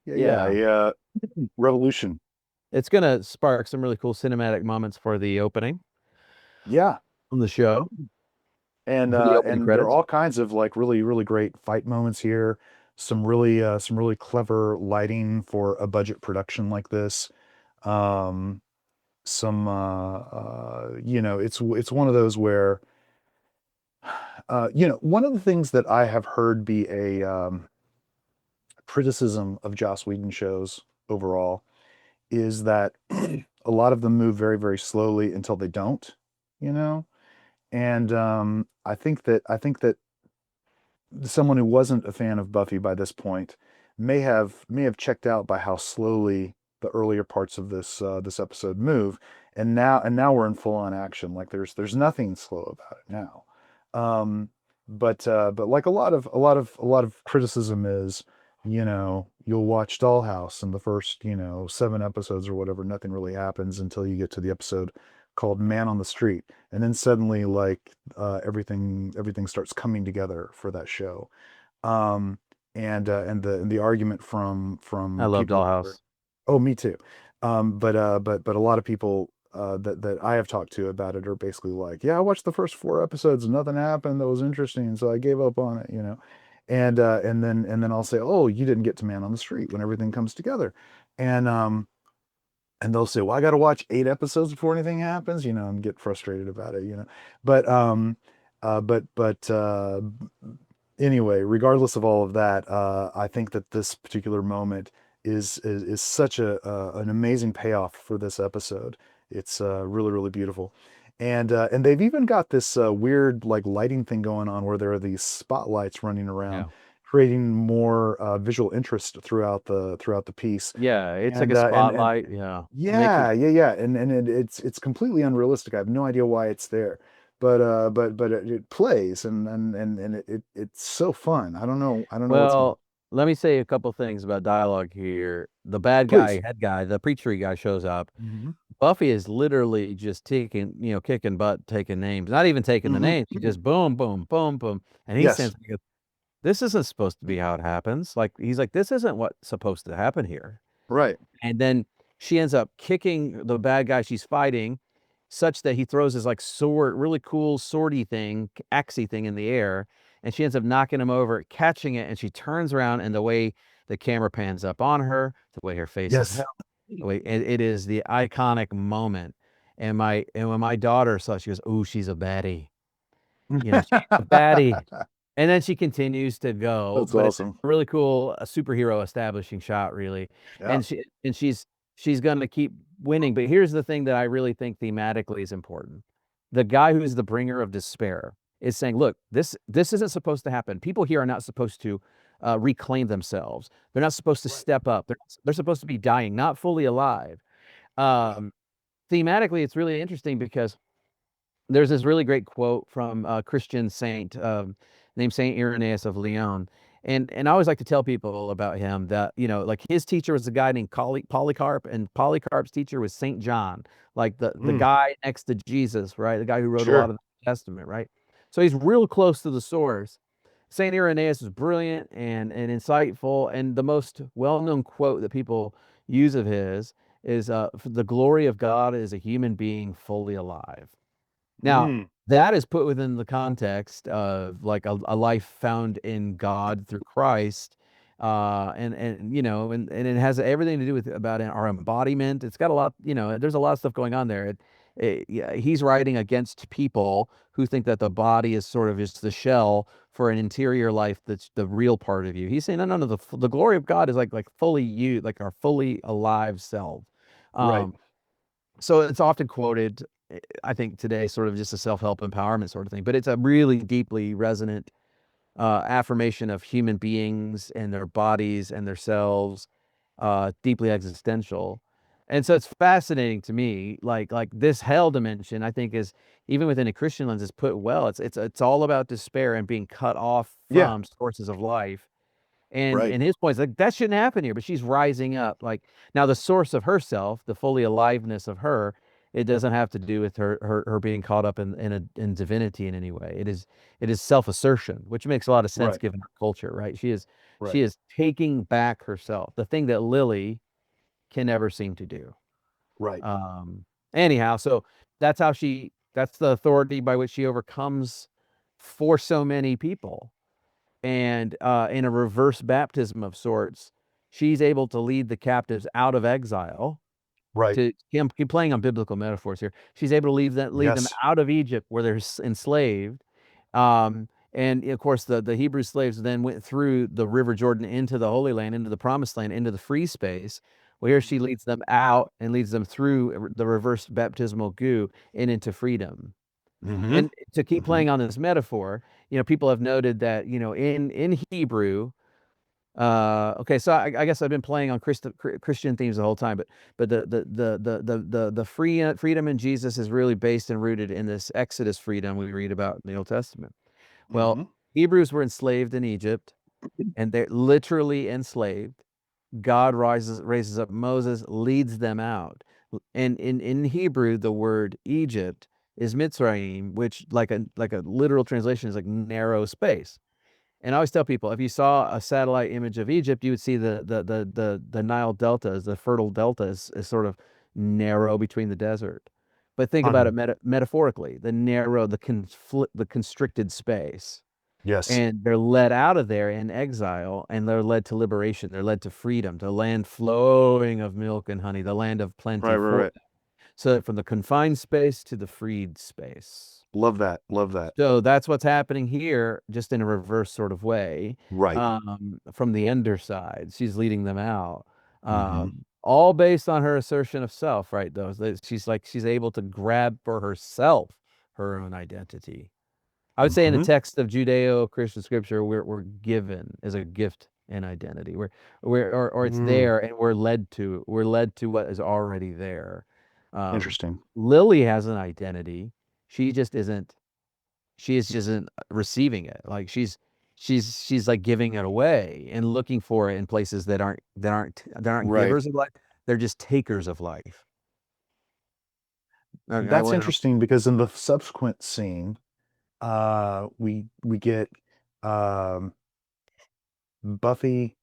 Yeah. Revolution. It's gonna spark some really cool cinematic moments for the opening Yeah. on the show. And For the opening there are credits. all kinds of like really, really great fight moments here. Some really clever lighting for a budget production like this. Some you know, it's one of those where you know, one of the things that I have heard be a criticism of Joss Whedon shows overall is that a lot of them move very, very slowly until they don't, you know? And I think that someone who wasn't a fan of Buffy by this point may have checked out by how slowly the earlier parts of this episode move, and now we're in full on action. Like there's nothing slow about it now. But like a lot of criticism is, you know, you'll watch Dollhouse and the first, you know, 7 episodes or whatever, nothing really happens until you get to the episode called Man on the Street, and then suddenly like everything starts coming together for that show. And the argument from I love people who are, Dollhouse. oh, me too. But a lot of people that I have talked to about it are basically like, yeah, I watched the first 4 episodes and nothing happened that was interesting, so I gave up on it, you know. And then I'll say, oh, you didn't get to Man on the Street when everything comes together, and they'll say, well, I got to watch 8 episodes before anything happens, you know, and get frustrated about it, you know. But anyway, regardless of all of that, I think that this particular moment is such an amazing payoff for this episode. It's really, really beautiful. And they've even got this weird like lighting thing going on where there are these spotlights running around, creating more visual interest throughout the piece. Yeah, it's like And a and spotlight. Yeah. yeah, and it's completely unrealistic. I have no idea why it's there, but it plays, and it's so fun. I don't know what's going on. Well, let me say a couple things about dialogue here. The bad Please. guy, head guy, the preachery guy shows up. Mhm. Buffy is literally just taking, you know, kicking butt, taking names, not even taking the Mhm. names. She just boom, boom, boom, boom. And he Yes. says, this isn't supposed to be how it happens. Like, he's like, this isn't what's supposed to happen here. Right. And then she ends up kicking the bad guy she's fighting such that he throws his like sword, really cool swordy thing, axey thing in the air. And she ends up knocking him over, catching it. And she turns around, and the way the camera pans up on her, the way her face is Yes. held, the way it is the iconic moment. And when my daughter saw it, she goes, "Ooh, she's a baddie." You know, she's a baddie. And then she continues to go, That's but it's awesome. a really cool, a superhero establishing shot, really. Yeah. And she's gonna keep winning. But here's the thing that I really think thematically is important. The guy who's the bringer of despair is saying, look, this isn't supposed to happen. People here are not supposed to reclaim themselves. They're not supposed to step up. They're supposed to be dying, not fully alive. Thematically, it's really interesting because there's this really great quote from a Christian saint named Saint Irenaeus of Lyon. And I always like to tell people about him that, you know, like his teacher was a guy named Polycarp, and Polycarp's teacher was Saint John, like the guy next to Jesus, right? The guy who wrote a lot Sure. of the Testament, right? So he's real close to the source. Saint Irenaeus was brilliant and insightful, and the most well-known quote that people use of his is, "The glory of God is a human being fully alive." Now, that is put within the context of like a life found in God through Christ. And and it has everything to do with about our embodiment. It's got a lot, there's a lot of stuff going on there. Yeah, he's writing against people who think that the body is sort of just the shell for an interior life that's the real part of you. He's saying, no, the glory of God is like fully you, like our fully alive self. Right. Um, so it's often quoted, I think today, sort of just a self-help empowerment sort of thing, but it's a really deeply resonant affirmation of human beings and their bodies and their selves, deeply existential. And so it's fascinating to me, like this hell dimension, I think is even within a Christian lens is put well. It's all about despair and being cut off Yeah. from sources of life. And Right. his point is like that shouldn't happen here, but she's rising up. Like now, the source of herself, the fully aliveness of her, it doesn't have to do with her being caught up in divinity in any way. It is self assertion, which makes a lot of sense Right. given her culture, right? She is Right. she is taking back herself, the thing that Lily can never seem to do. Right. Um, anyhow, so that's the authority by which she overcomes for so many people. And in a reverse baptism of sorts, she's able to lead the captives out of exile. Right. I'm playing on biblical metaphors here. She's able to lead them Yes. out of Egypt where they're enslaved. And of course, the Hebrew slaves then went through the River Jordan into the Holy Land, into the Promised Land, into the free space. Well, here she leads them out and leads them through the reverse baptismal goo and into freedom. Mm-hmm. And to keep Mm-hmm. playing on this metaphor, people have noted that, in Hebrew, okay, so I guess I've been playing on Christian themes the whole time, but the freedom in Jesus is really based and rooted in this Exodus freedom we read about in the Old Testament. Well, Mm-hmm. Hebrews were enslaved in Egypt, and they're literally enslaved. God raises up Moses, leads them out. And in Hebrew, the word Egypt is Mitzrayim, which like a literal translation is like narrow space. And I always tell people, if you saw a satellite image of Egypt, you would see the Nile Delta, the fertile delta is sort of narrow between the desert. But think about it metaphorically, the constricted space. Yes. And they're led out of there in exile, and they're led to liberation. They're led to freedom, to land flowing of milk and honey, the land of plenty Right. Right. for Right. them. So from the confined space to the freed space. Love that. Love that. So that's what's happening here, just in a reverse sort of way. Right. From the underside, she's leading them out. Mm-hmm. All based on her assertion of self, right? Though she's able to grab for herself her own identity. I would say in the Mm-hmm. text of Judeo-Christian scripture, we're given as a gift an identity. Or it's there, and we're led to what is already there. Um, Interesting. Lily has an identity. She just isn't. She just isn't receiving it. Like she's like giving it away and looking for it in places that aren't Right. givers of life. They're just takers of life. Okay, I That's went. interesting because in the subsequent scene, we get um, Buffy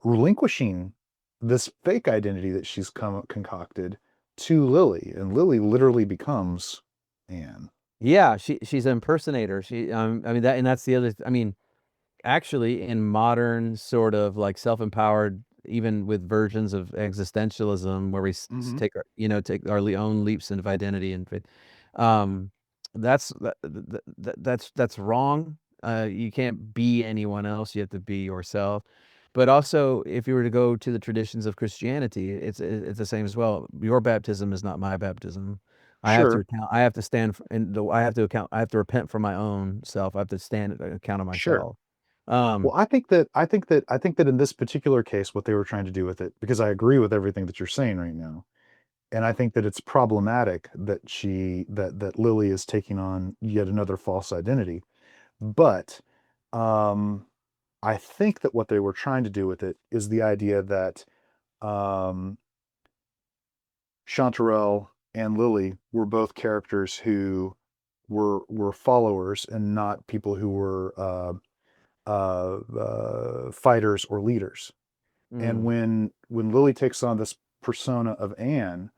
relinquishing this fake identity that she's concocted to Lily, and Lily literally becomes Anne. Yeah, she's an impersonator. I mean that's the other. I mean, actually, in modern sort of like self-empowered, even with versions of existentialism, where we Mm-hmm. take our own leaps into identity and faith, um, that's wrong. You can't be anyone else. You have to be yourself. But also, if you were to go to the traditions of Christianity, it's the same as well. Your baptism is not my baptism. I have to Sure, account. I have to stand for, and I have to account. I have to repent for my own self. I have to stand at account of sure. myself. Um, Well, I think that in this particular case, what they were trying to do with it, because I agree with everything that you're saying right now, and I think that it's problematic that that Lily is taking on yet another false identity. But um, I think that what they were trying to do with it is the idea that um, Chanterelle and Lily were both characters who were followers and not people who were fighters or leaders. And mm, when Lily takes on this persona of Anne,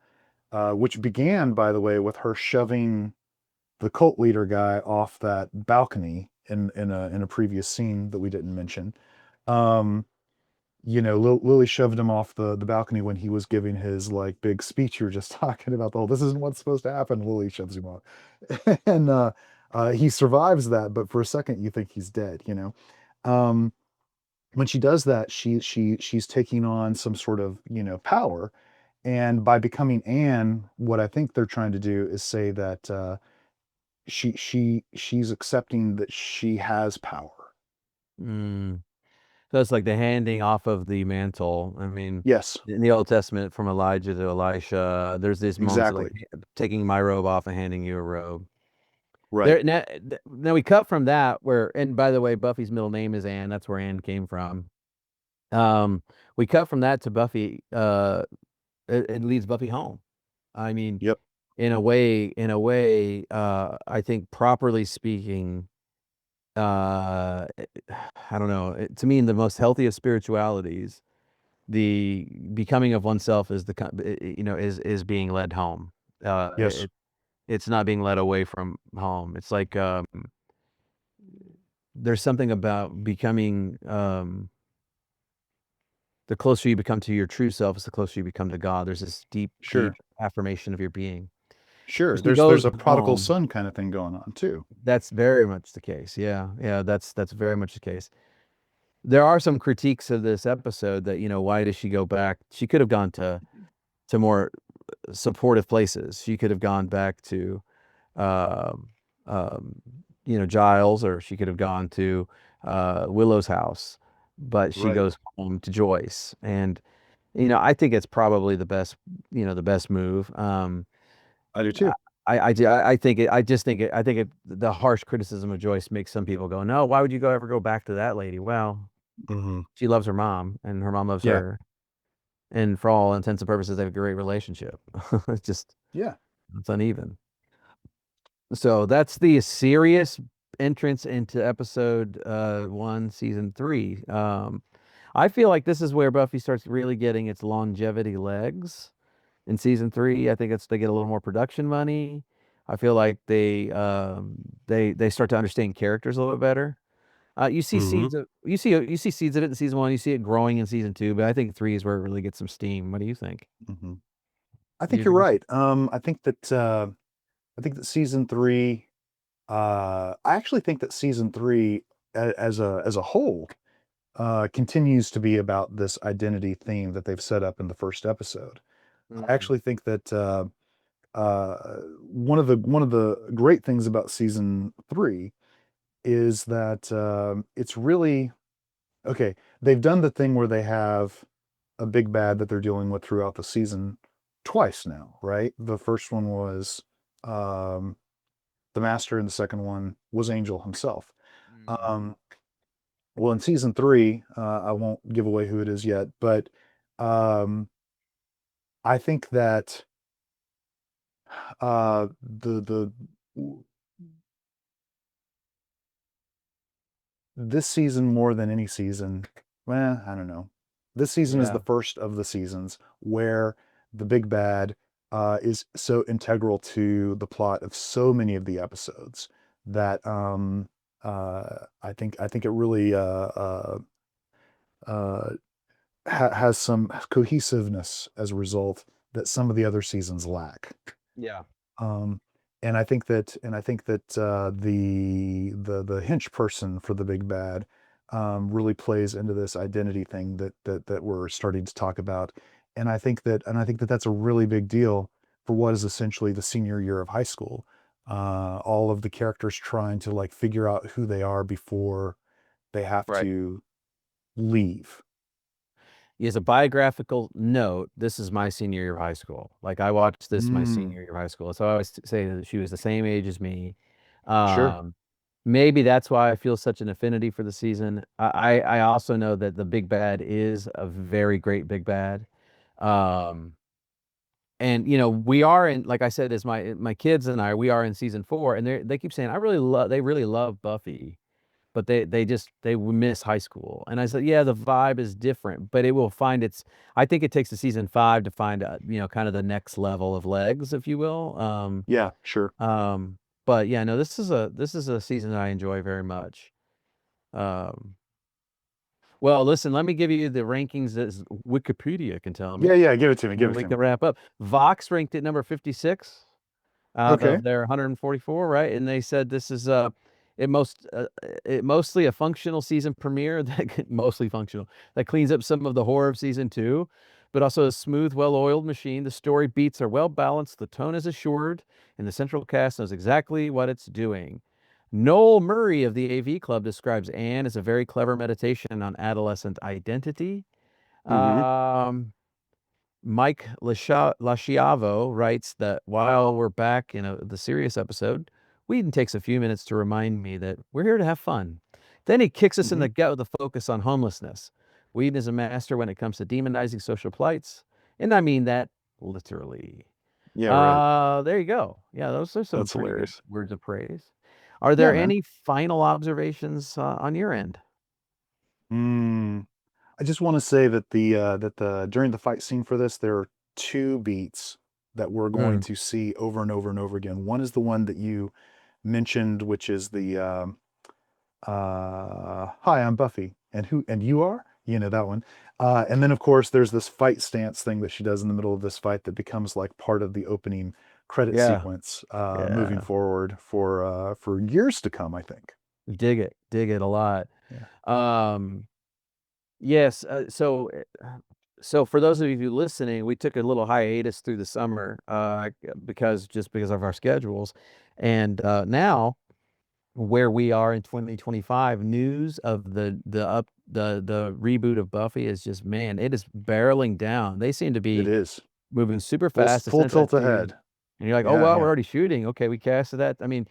which began, by the way, with her shoving the cult leader guy off that balcony in a previous scene that we didn't mention. Lily shoved him off the balcony when he was giving his like big speech you were just talking about. The whole this isn't what's supposed to happen. Lily shoves him off, and he survives that, but for a second you think he's dead. Um, when she does that, she's taking on some sort of power, and by becoming Anne, what I think they're trying to do is say that she's accepting that she has power. Mm. So it's like the handing off of the mantle. I mean, Yes, in the Old Testament, from Elijah to Elisha, there's these moments of exactly. like taking my robe off and handing you a robe. Right. There now we cut from that where, and by the way, Buffy's middle name is Anne. That's where Anne came from. We cut from that to Buffy. It leads Buffy home. I mean, Yep. in a way, I think properly speaking, I don't know. To me, in the most healthiest spiritualities, the becoming of oneself is is being led home. Yes. It's not being led away from home. It's like there's something about becoming the closer you become to your true self is the closer you become to God. There's this deep, deep Sure. affirmation of your being. So Sure. she There's goes a prodigal home. son kind of thing going on too. That's very much the case. Yeah, yeah, that's very much the case. There are some critiques of this episode that, why does she go back? She could have gone to more supportive places. She could have gone back to, um, um, Giles, or she could have gone to Willow's house, but she Right. goes home to Joyce, and I think it's probably the best move. I do too. I think the harsh criticism of Joyce makes some people go, no, why would you ever go back to that lady? Well, Hmm. she loves her mom, and her mom loves Yeah. her, and for all intents and purposes, they have a great relationship. It's just Yeah. it's uneven. So that's the serious entrance into episode 1, season 3. I feel like this is where Buffy starts really getting its longevity legs. In season 3, I think they get a little more production money. I feel like they start to understand characters a little bit better. You see Hmm. seeds of it in season 1. You see it growing in season 2, but I think 3 is where it really gets some steam. What do you think? Hmm. I Do you think you're agree? right. I think that season 3. I actually think that season 3, as a whole, continues to be about this identity theme that they've set up in the first episode. I Mm. actually think that one of the great things about season 3 is that it's really okay. They've done the thing where they have a big bad that they're dealing with throughout the season twice now, right? The first one was um, the Master, and the second one was Angel himself. Mm. Um, well, in season 3, I won't give away who it is yet, but um, I think that the this season more than any season, well, I don't know. This season is the Yeah. first of the seasons where the big bad is so integral to the plot of so many of the episodes that I think it really uh, has some cohesiveness as a result that some of the other seasons lack. Yeah. Um, and I think that the hinge person for the big bad really plays into this identity thing that we're starting to talk about. And I think that that's a really big deal for what is essentially the senior year of high school. All of the characters trying to like figure out who they are before they have Right. to leave. As a biographical note, this is my senior year of high school. Like I watched this my Mm, senior year of high school. So I always say that she was the same age as me. sure. Um, Maybe that's why I feel such an affinity for the season. I also know that the big bad is a very great big bad. Um, and we are in, like I said, as my kids and we are in season 4, and they keep saying they really love Buffy, but they miss high school. And I said, yeah, the vibe is different, but it will find its. I think it takes to season 5 to find kind of the next level of legs, if you will. Yeah, sure. Um, But yeah, no, this is a season that I enjoy very much. Well, listen, let me give you the rankings as Wikipedia can tell me. Yeah, give it to me. And Give then it we to can me. wrap up. Vox ranked it number 56 out Okay. of their 144, right? And they said this is it mostly a functional season premiere mostly functional that cleans up some of the horror of season 2, but also a smooth, well-oiled machine. The story beats are well balanced, the tone is assured, and the central cast knows exactly what it's doing. Noel Murray of the AV Club describes Anne as a very clever meditation on adolescent identity. Mm-hmm. Mike Lasciavo writes that while we're back in the serious episode, Whedon takes a few minutes to remind me that we're here to have fun. Then he kicks us in Mm-hmm. the gut with a focus on homelessness. Whedon is a master when it comes to demonizing social plights, and I mean that literally. Yeah, right. There you go. Yeah, those are some That's pretty good hilarious. words of praise. Are Yeah, there man. any final observations on your end? I just want to say that the during the fight scene for this, there are 2 beats that we're going to see over and over and over again. One is the one that you mentioned, which is the "Hi, I'm Buffy, and you are," that one. And then of course there's this fight stance thing that she does in the middle of this fight that becomes like part of the opening credit Yeah, sequence moving yeah. forward for years to come, I think. Dig it a lot. Yeah. Yes. So for those of you listening, we took a little hiatus through the summer because of our schedules, and now where we are in 2025, news of the reboot of Buffy is just, man, it is barreling down. They seem to It be is moving super full fast. They full sent that tilt to you, ahead. and you're like, oh Yeah, well, we're yeah. already shooting. Okay, we casted that. I mean,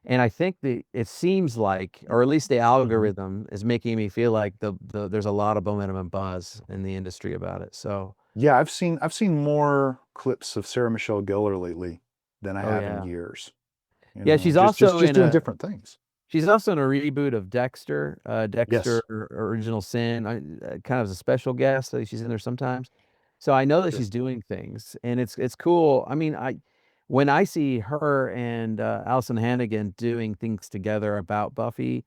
and I think it seems like, or at least the Mhm. algorithm is making me feel like there's a lot of momentum and buzz in the industry about it. So, Yeah, I've seen more clips of Sarah Michelle Gellar lately than I oh have in yeah, years. yeah. Just doing different things. She's also in a reboot of Dexter, Dexter Yes, Original Sin, kind of as a special guest. She's in there sometimes. So I know that sure. she's doing things, and it's cool. I mean, when I see her and Allison Hannigan doing things together about Buffy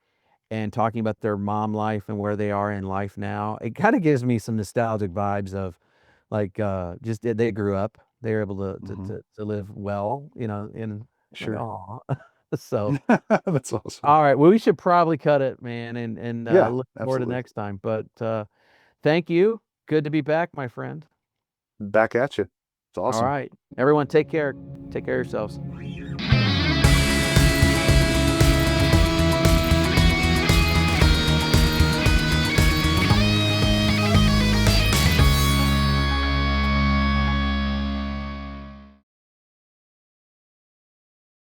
and talking about their mom life and where they are in life now, it kind of gives me some nostalgic vibes of like just they grew up, they were able to Hmm. live well, and like, Sure. oh, so. That's awesome. All right. Well, we should probably cut it, man, and Yeah, look forward to absolutely. next time. But thank you. Good to be back, my friend. Back at you. It's All awesome. right. Everyone, take care. Take care of yourselves.